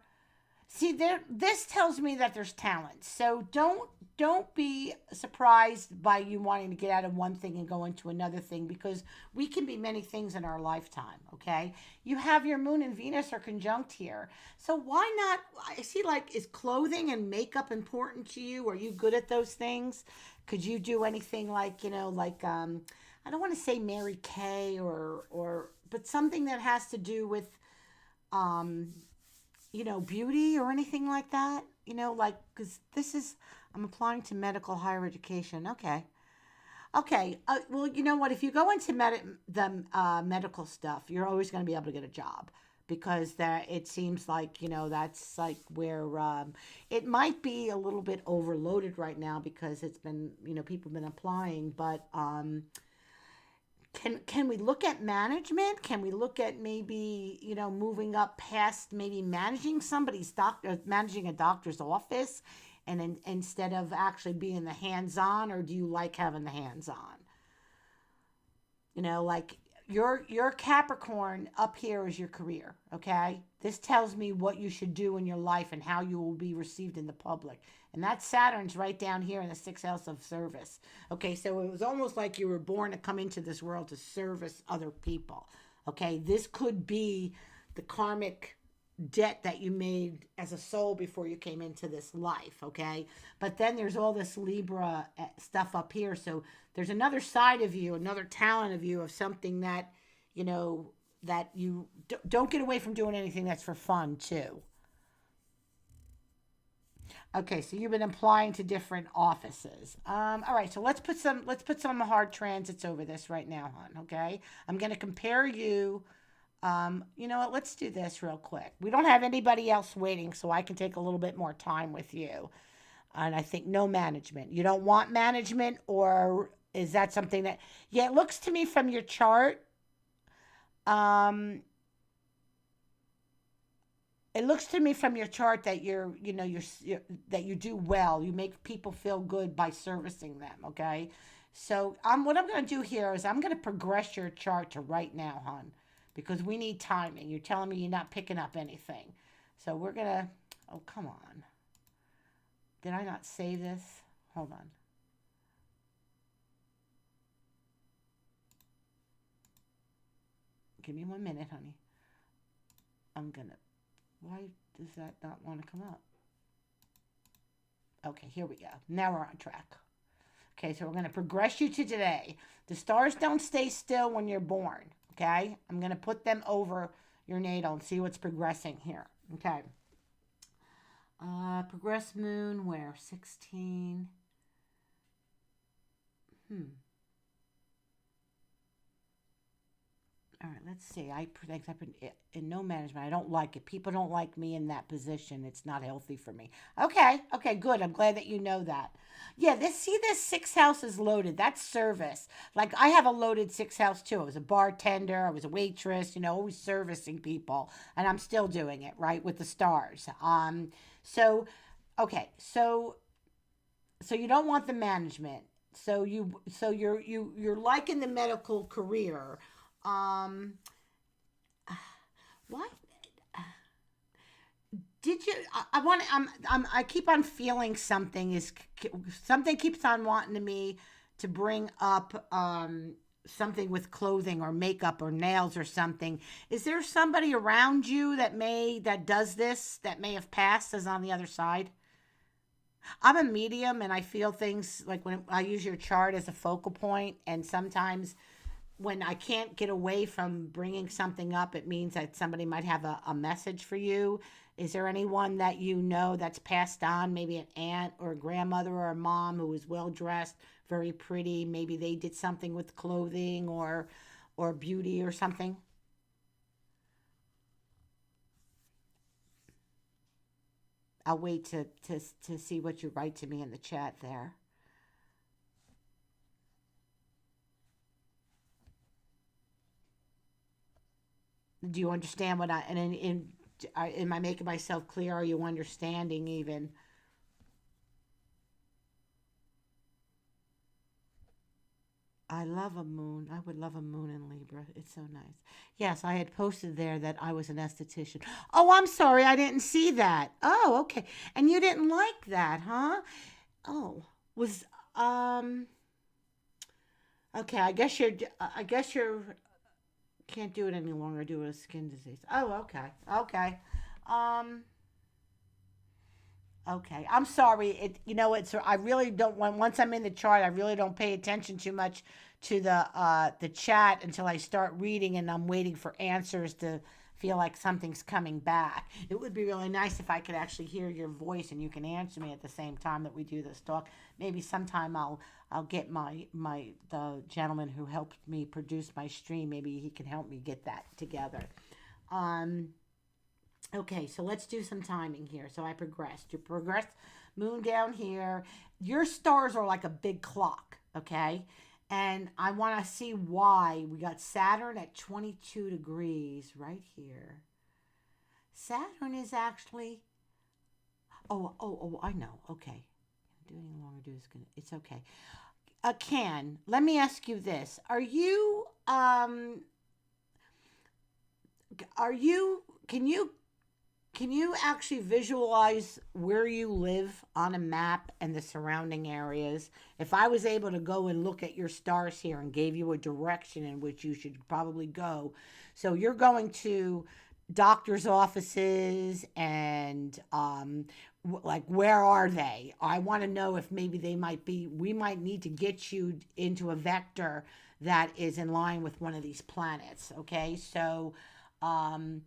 see there. This tells me that there's talent. So don't be surprised by you wanting to get out of one thing and go into another thing because we can be many things in our lifetime. Okay. You have your moon and Venus are conjunct here. So why not? I see like is clothing and makeup important to you? Are you good at those things? Could you do anything like I don't want to say Mary Kay or but something that has to do with um beauty or anything like that? Like because this is I'm applying to medical higher education. Okay. Okay. Well, you know what? If you go into the medical stuff, you're always going to be able to get a job because that it seems like that's like where it might be a little bit overloaded right now because it's been people have been applying, but can we look at management? Can we look at maybe moving up past maybe managing somebody's doctor, managing a doctor's office, and instead of actually being the hands-on, or do you like having the hands-on? Like your Capricorn up here is your career, okay? This tells me what you should do in your life and how you will be received in the public. And that Saturn's right down here in the sixth house of service. Okay, so it was almost like you were born to come into this world to service other people. Okay, this could be the karmic debt that you made as a soul before you came into this life, okay? But then there's all this Libra stuff up here, so there's another side of you, another talent of you, of something that, that you don't get away from doing anything that's for fun too. Okay, so you've been applying to different offices. All right, so let's put some hard transits over this right now, hon. Okay, I'm gonna compare you. You know what? Let's do this real quick. We don't have anybody else waiting, so I can take a little bit more time with you. And I think no management. You don't want management, or is that something that? Yeah, it looks to me from your chart. Um, it looks to me from your chart that that you do well. You make people feel good by servicing them. Okay, so what I'm going to do here is I'm going to progress your chart to right now, hon, because we need timing. You're telling me you're not picking up anything, so we're gonna. Oh, come on! Did I not save this? Hold on. Give me 1 minute, honey. I'm gonna. Why does that not want to come up? Okay, here we go. Now we're on track. Okay, so we're going to progress you to today. The stars don't stay still when you're born. Okay, I'm going to put them over your natal and see what's progressing here. Okay. Progress moon, where? 16. All right, let's see. I predict I've been in no management. I don't like it. People don't like me in that position. It's not healthy for me. Okay, good. I'm glad that you know that. Yeah, this sixth house is loaded. That's service. Like I have a loaded sixth house too. I was a bartender. I was a waitress. Always servicing people, and I'm still doing it right with the stars. So, okay, so you don't want the management. You're liking the medical career. Um, what did you? I want. I keep on feeling something keeps on wanting to me to bring up something with clothing or makeup or nails or something. Is there somebody around you that does this that may have passed as on the other side? I'm a medium and I feel things like when I use your chart as a focal point, and sometimes when I can't get away from bringing something up, it means that somebody might have a message for you. Is there anyone that you know that's passed on, maybe an aunt or a grandmother or a mom who was well dressed, very pretty? Maybe they did something with clothing or beauty or something. I'll wait to see what you write to me in the chat there. Do you understand what am I making myself clear? Are you understanding even? I love a moon. I would love a moon in Libra. It's so nice. Yes, I had posted there that I was an esthetician. Oh, I'm sorry. I didn't see that. Oh, okay. And you didn't like that, huh? Oh, was okay. I guess you're can't do it any longer due to a skin disease. Oh, okay. Okay. Um Okay, I'm sorry. It's I really don't want once I'm in the chart, I really don't pay attention too much to the chat until I start reading, and I'm waiting for answers to feel like something's coming back. It would be really nice if I could actually hear your voice and you can answer me at the same time that we do this talk. Maybe sometime I'll get the gentleman who helped me produce my stream. Maybe he can help me get that together. Um Okay, so let's do some timing here. So I progressed. You progressed moon down here. Your stars are like a big clock, okay? And I want to see why. We got Saturn at 22 degrees right here. Saturn is actually I know. Okay. Do any longer do is gonna. It's okay. Can let me ask you this: Are you? Can you actually visualize where you live on a map and the surrounding areas? If I was able to go and look at your stars here and gave you a direction in which you should probably go. So you're going to doctor's offices and like where are they? I want to know if maybe they might be we might need to get you into a vector that is in line with one of these planets, okay? So um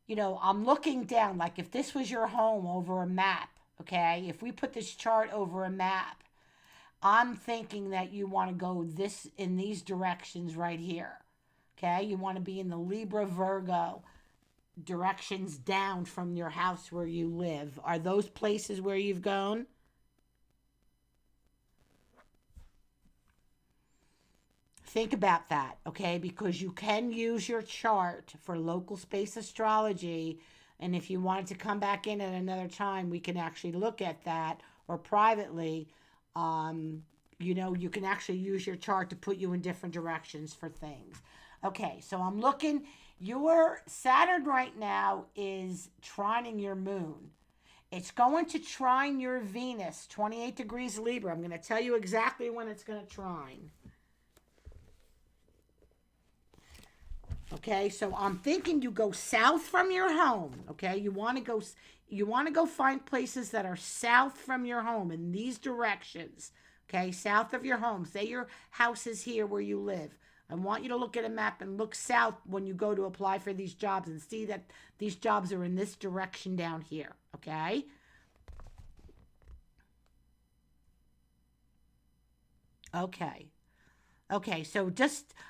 I'm looking down, like if this was your home over a map, okay? If we put this chart over a map, I'm thinking that you want to go this in these directions right here, okay? You want to be in the Libra Virgo directions down from your house where you live. Are those places where you've gone? Think about that, okay? Because you can use your chart for local space astrology. And if you wanted to come back in at another time, we can actually look at that or privately. You can actually use your chart to put you in different directions for things. Okay, so I'm looking. Your Saturn right now is trining your moon. It's going to trine your Venus, 28 degrees Libra. I'm going to tell you exactly when it's going to trine. Okay, so I'm thinking you go south from your home. Okay, you want to go find places that are south from your home in these directions. Okay, south of your home. Say your house is here where you live. I want you to look at a map and look south when you go to apply for these jobs and see that these jobs are in this direction down here. Okay? Okay. Okay, so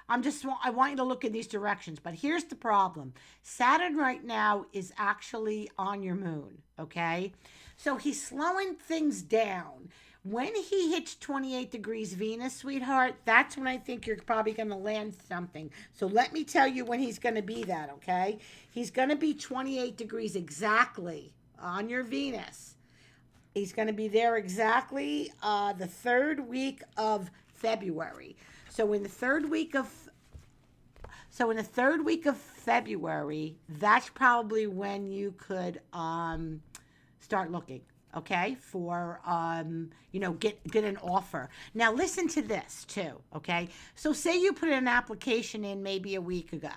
I want you to look in these directions, but here's the problem. Saturn right now is actually on your moon, okay? So he's slowing things down. When he hits 28 degrees Venus, sweetheart, that's when I think you're probably going to land something. So let me tell you when he's going to be that, okay? He's going to be 28 degrees exactly on your Venus. He's going to be there exactly the third week of February. So in the third week of February, that's probably when you could start looking. Okay, for get an offer. Now listen to this too. Okay, so say you put an application in maybe a week ago.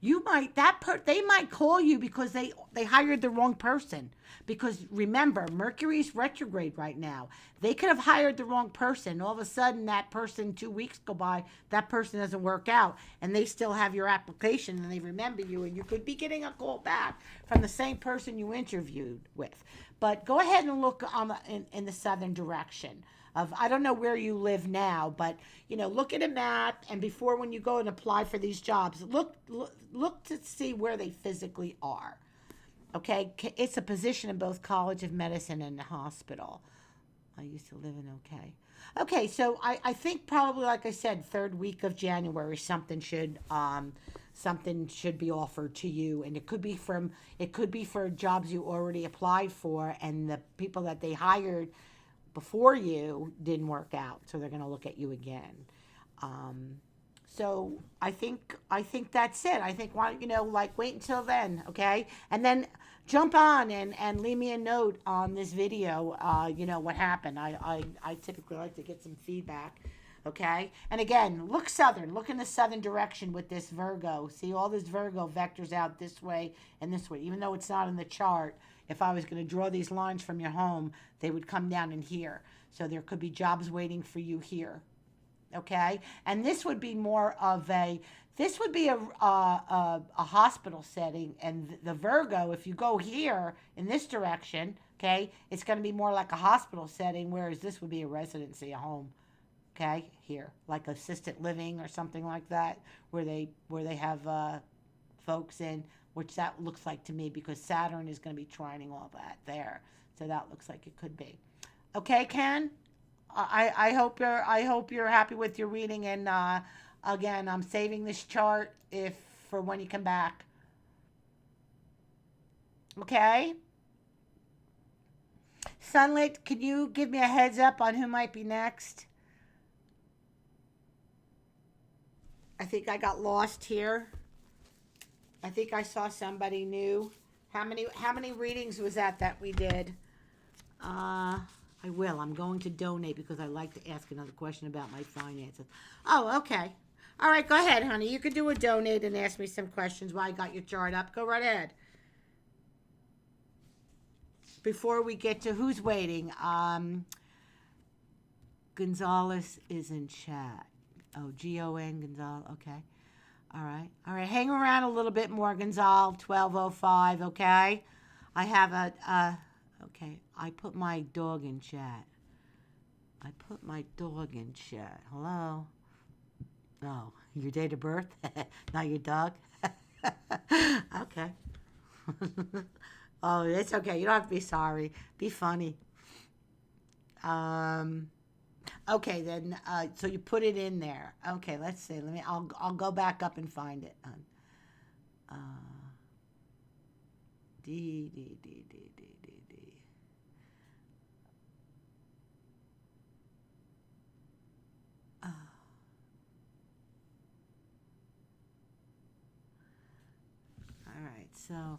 They might call you because they hired the wrong person. Because remember, Mercury's retrograde right now. They could have hired the wrong person. All of a sudden, that person 2 weeks go by, that person doesn't work out, and they still have your application and they remember you, and you could be getting a call back from the same person you interviewed with. But go ahead and look in the southern direction. I don't know where you live now, but look at a map, and before when you go and apply for these jobs, look to see where they physically are. Okay, it's a position in both College of Medicine and the hospital. I used to live in Okay, so I think probably, like I said, third week of January, something should be offered to you, and it could be for jobs you already applied for, and the people that they hired before you didn't work out, so they're going to look at you again. So I think that's it. I think wait until then, okay, and then jump on and leave me a note on this video. What happened. I typically like to get some feedback. Okay, and again, look in the southern direction with this Virgo. See all this Virgo vectors out this way and this way, even though it's not in the chart. If I was going to draw these lines from your home, they would come down in here. So there could be jobs waiting for you here. Okay, and this would be a hospital setting, and the Virgo, if you go here in this direction, okay, it's going to be more like a hospital setting, whereas this would be a residency, a home. Okay, here, like assisted living or something like that, where they have folks in, which that looks like to me, because Saturn is going to be trining all that there, so that looks like it could be. Okay, Ken. I hope you're happy with your reading, and again, I'm saving this chart if for when you come back. Okay. Sunlit, can you give me a heads up on who might be next? I think I got lost here. I think I saw somebody new. How many readings was that we did? I will. I'm going to donate because I like to ask another question about my finances. Oh, okay. All right, go ahead, honey. You could do a donate and ask me some questions while I got your chart up. Go right ahead. Before we get to who's waiting, Gonzalez is in chat. Oh, Gon Gonzalez. Okay. All right. All right. Hang around a little bit more, Gonzalez. 12:05. Okay. I have okay. I put my dog in chat. Hello. Oh, your date of birth? Not your dog? Okay. Oh, it's okay. You don't have to be sorry. Be funny. Okay, then. So you put it in there. Okay, let's see. I'll go back up and find it. Uh, D D D D D D D. All right. So,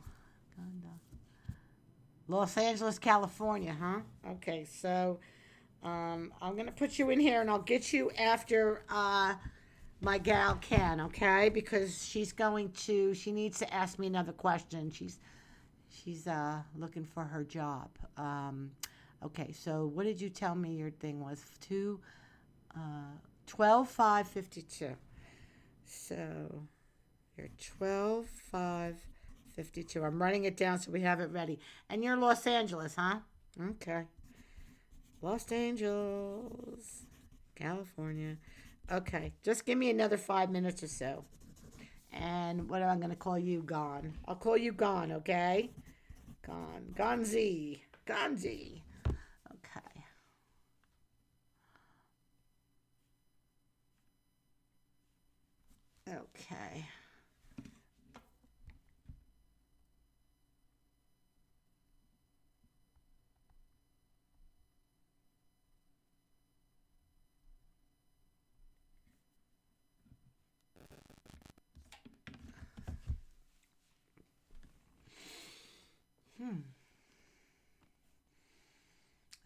Los Angeles, California, huh? Okay. So, I'm gonna put you in here, and I'll get you after my gal Ken, okay? Because she needs to ask me another question. She's looking for her job. Okay, so what did you tell me your thing was? 12/5/52. So you're 12/5/52. I'm writing it down so we have it ready. And you're Los Angeles, huh? Okay. Los Angeles, California. Okay, just give me another 5 minutes or so. And what am I going to call you? Gone. I'll call you Gone, okay? Gone. Gonzi. Gonzi. Okay. Okay.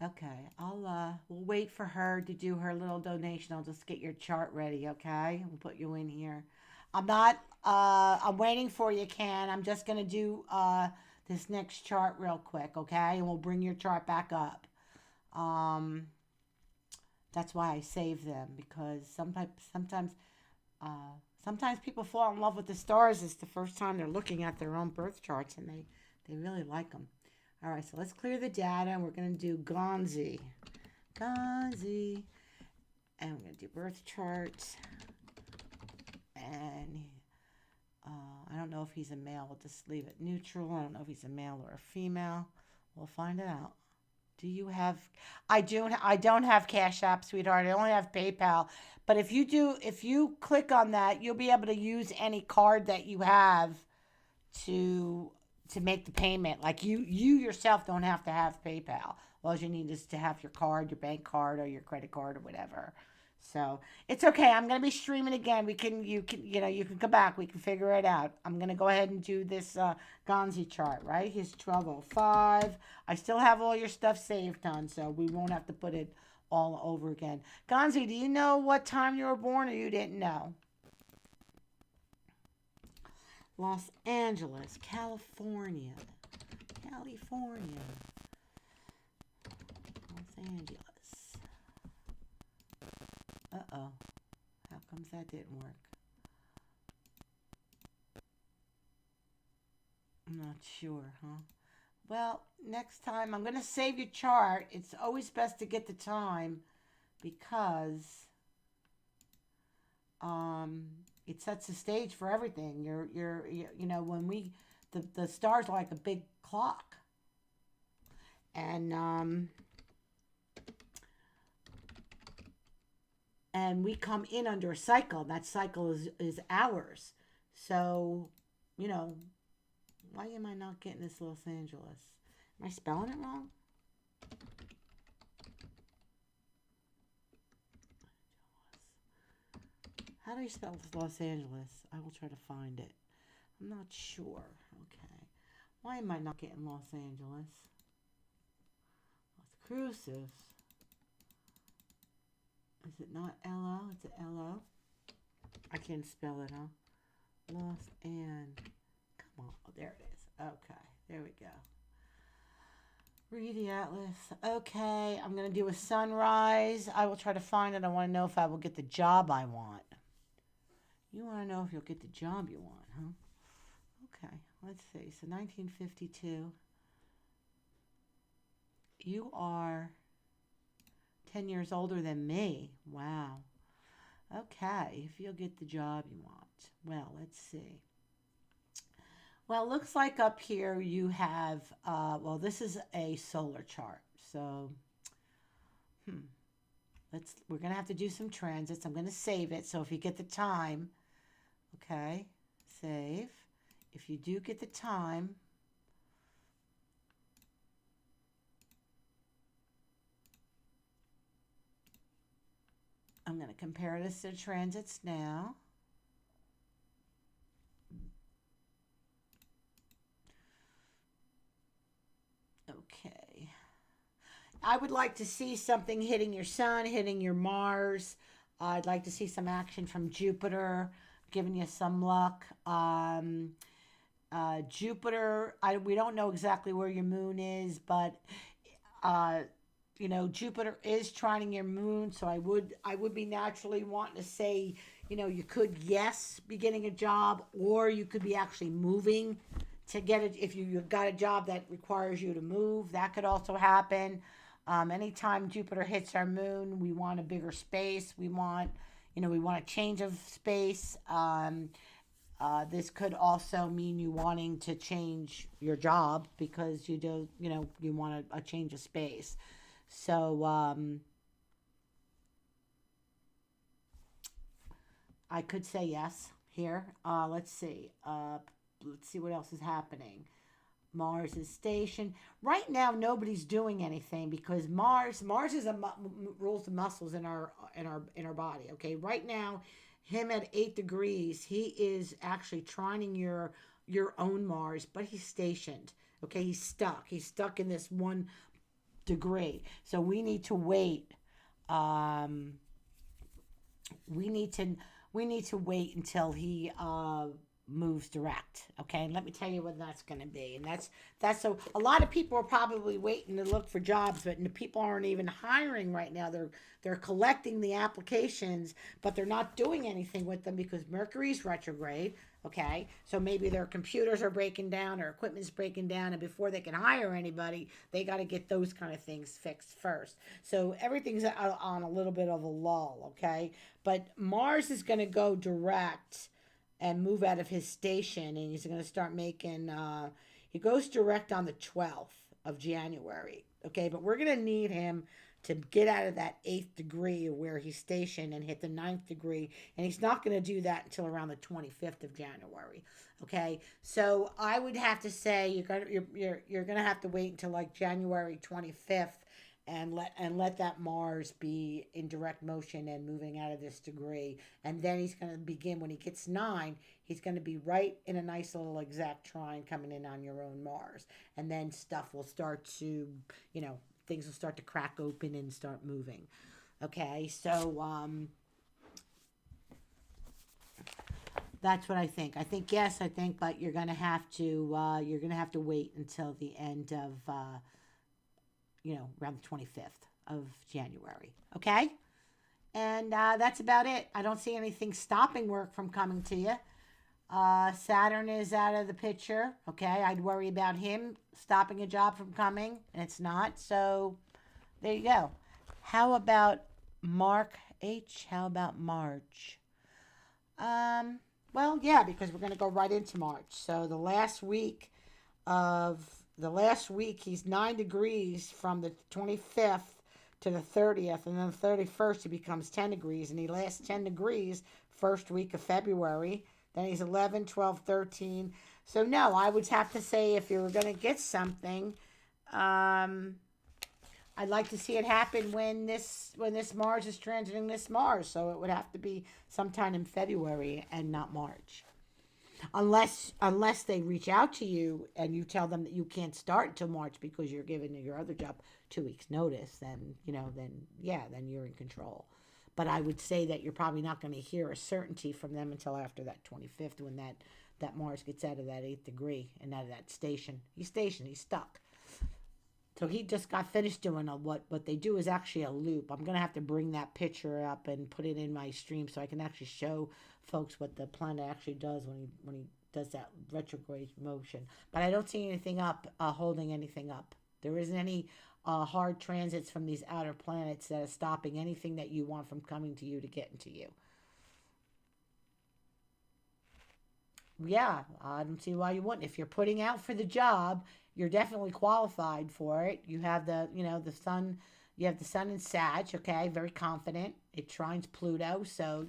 Okay, we'll wait for her to do her little donation. I'll just get your chart ready, okay? We'll put you in here. I'm waiting for you, Ken. I'm just gonna do this next chart real quick, okay? And we'll bring your chart back up. Um, that's why I save them, because sometimes people fall in love with the stars. It's the first time they're looking at their own birth charts, and they really like them. All right, so let's clear the data, and we're going to do Gonzi. Gonzi. And we're going to do birth chart. And I don't know if he's a male. We'll just leave it neutral. I don't know if he's a male or a female. We'll find it out. Do you have... I don't have Cash App, sweetheart. I only have PayPal. But if you click on that, you'll be able to use any card that you have to make the payment. Like you yourself don't have to have PayPal. All you need is to have your card, your bank card, or your credit card, or whatever. So it's okay. I'm gonna be streaming again. You can come back. We can figure it out. I'm gonna go ahead and do this Gonzi chart. Right? He's 12:05. I still have all your stuff saved on, so we won't have to put it all over again. Gonzi, do you know what time you were born, or you didn't know? Los Angeles, California. California. Los Angeles. Uh-oh. How comes that didn't work? I'm not sure, huh? Well, next time I'm going to save your chart. It's always best to get the time because it sets the stage for everything. When the stars are like a big clock. And we come in under a cycle. That cycle is hours. So, why am I not getting this Los Angeles? Am I spelling it wrong? How do you spell Los Angeles? I will try to find it. I'm not sure. Okay. Why am I not getting Los Angeles? Las Cruces. Is it not L-O? It's an L-O. I can't spell it, huh? Los and. Come on. Oh, there it is. Okay. There we go. Read the atlas. Okay. I'm going to do a sunrise. I will try to find it. I want to know if I will get the job I want. You want to know if you'll get the job you want, huh? Okay. Let's see. So 1952. You are 10 years older than me. Wow. Okay, if you'll get the job you want. Well, let's see. Well, looks like up here you have, well, this is a solar chart. So, we're going to have to do some transits. I'm going to save it. So if you get the time, okay, save. If you do get the time, I'm going to compare this to transits now. Okay. I would like to see something hitting your sun, hitting your Mars. I'd like to see some action from Jupiter, giving you some luck. Jupiter, we don't know exactly where your moon is, but you know, Jupiter is trining your moon, so I would be naturally wanting to say, you know, you could, yes, be getting a job, or you could be actually moving to get it. If you've got a job that requires you to move, that could also happen. Anytime Jupiter hits our moon, we want a bigger space. We want, you know, we want a change of space. This could also mean you wanting to change your job because you do, you know, you want a change of space. So, I could say yes here. Let's see. Let's see what else is happening. Mars is stationed. Right now, nobody's doing anything because Mars is rules the muscles in our body. Okay, right now, him at 8 degrees, he is actually trining your own Mars, but he's stationed. Okay, he's stuck. He's stuck in this 1 degree. So we need to wait. We need to wait until he moves direct. Okay, and let me tell you what that's going to be. And that's so a lot of people are probably waiting to look for jobs, but the people aren't even hiring right now. They're collecting the applications, but they're not doing anything with them because Mercury's retrograde. Okay, so maybe their computers are breaking down, or equipment's breaking down, and before they can hire anybody, they got to get those kind of things fixed first. So everything's on a little bit of a lull. Okay, but Mars is going to go direct and move out of his station, and he's going to start making, he goes direct on the 12th of January, okay, but we're going to need him to get out of that 8th degree where he's stationed and hit the 9th degree, and he's not going to do that until around the 25th of January, okay, so I would have to say you're going to have to wait until like January 25th and let that Mars be in direct motion and moving out of this degree. And then he's going to begin, when he gets 9, he's going to be right in a nice little exact trine coming in on your own Mars. And then stuff will start to, you know, things will start to crack open and start moving. Okay, so that's what I think. I think yes, but you're going to have to wait until the end of you know, around the 25th of January. Okay? And that's about it. I don't see anything stopping work from coming to you. Saturn is out of the picture. Okay? I'd worry about him stopping a job from coming, and it's not. So, there you go. How about Mark H? How about March? Well, yeah, because we're going to go right into March. So, the last week, he's 9 degrees from the 25th to the 30th, and then the 31st he becomes 10 degrees, and he lasts 10 degrees first week of February. Then he's 11, 12, 13. So no, I would have to say if you were going to get something, I'd like to see it happen when this Mars is transiting this Mars. So it would have to be sometime in February and not March. Unless they reach out to you and you tell them that you can't start until March because you're giving your other job 2 weeks notice, then then you're in control. But I would say that you're probably not going to hear a certainty from them until after that 25th, when that Mars gets out of that 8th degree and out of that station. He's stationed. He's stuck. So he just got finished doing what they do is actually a loop. I'm going to have to bring that picture up and put it in my stream so I can actually show folks what the planet actually does when he does that retrograde motion. But I don't see anything up, holding anything up. There isn't any hard transits from these outer planets that are stopping anything that you want from coming to you to getting to you. Yeah, I don't see why you wouldn't. If you're putting out for the job, you're definitely qualified for it. You have the sun, you have the sun in Sag, okay, very confident. It trines Pluto, so,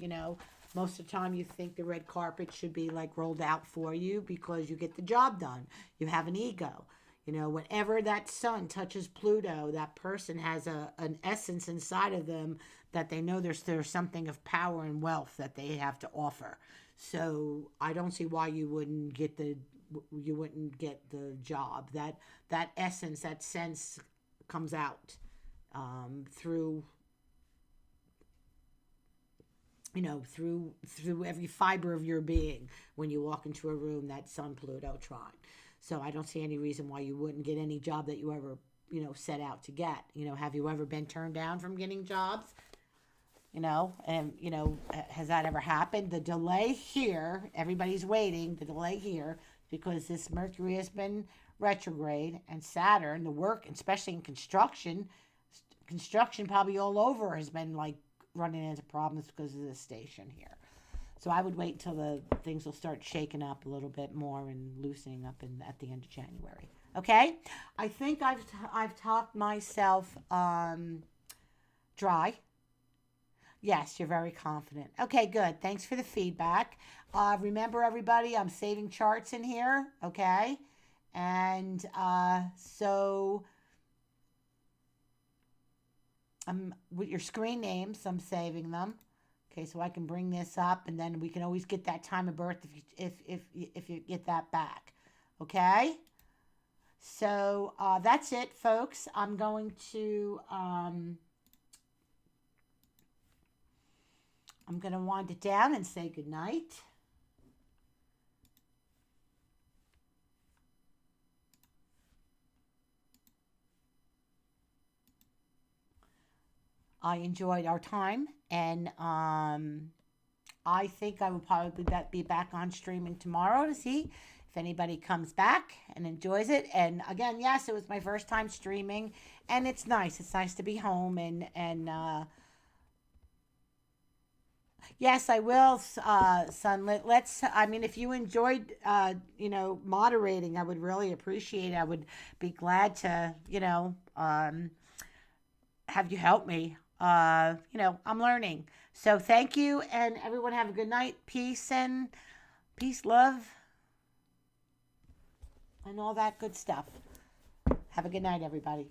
most of the time you think the red carpet should be like rolled out for you because you get the job done. You have an ego. Whenever that sun touches Pluto, that person has an essence inside of them that they know there's something of power and wealth that they have to offer. So I don't see why you wouldn't get the job. That essence, that sense comes out through every fiber of your being when you walk into a room, that Sun Pluto trine. So I don't see any reason why you wouldn't get any job that you ever set out to get. Have you ever been turned down from getting jobs? Has that ever happened? The delay here, everybody's waiting, the delay here, because this Mercury has been retrograde, and Saturn, the work, especially in construction probably all over has been like running into problems because of the station here. So I would wait until the things will start shaking up a little bit more and loosening up at the end of January. Okay? I think I've talked myself dry. Yes, you're very confident. Okay, good. Thanks for the feedback. Remember, everybody, I'm saving charts in here, okay? And so with your screen names, I'm saving them. Okay, so I can bring this up, and then we can always get that time of birth if you get that back. Okay? So that's it, folks. I'm going to wind it down and say goodnight. I enjoyed our time, and I think I will probably be back on streaming tomorrow to see if anybody comes back and enjoys it. And again, yes, it was my first time streaming, and it's nice. It's nice to be home, and yes, I will, Sunlit. If you enjoyed, moderating, I would really appreciate it. I would be glad to, have you help me. I'm learning. So thank you, and everyone have a good night. Peace, love, and all that good stuff. Have a good night, everybody.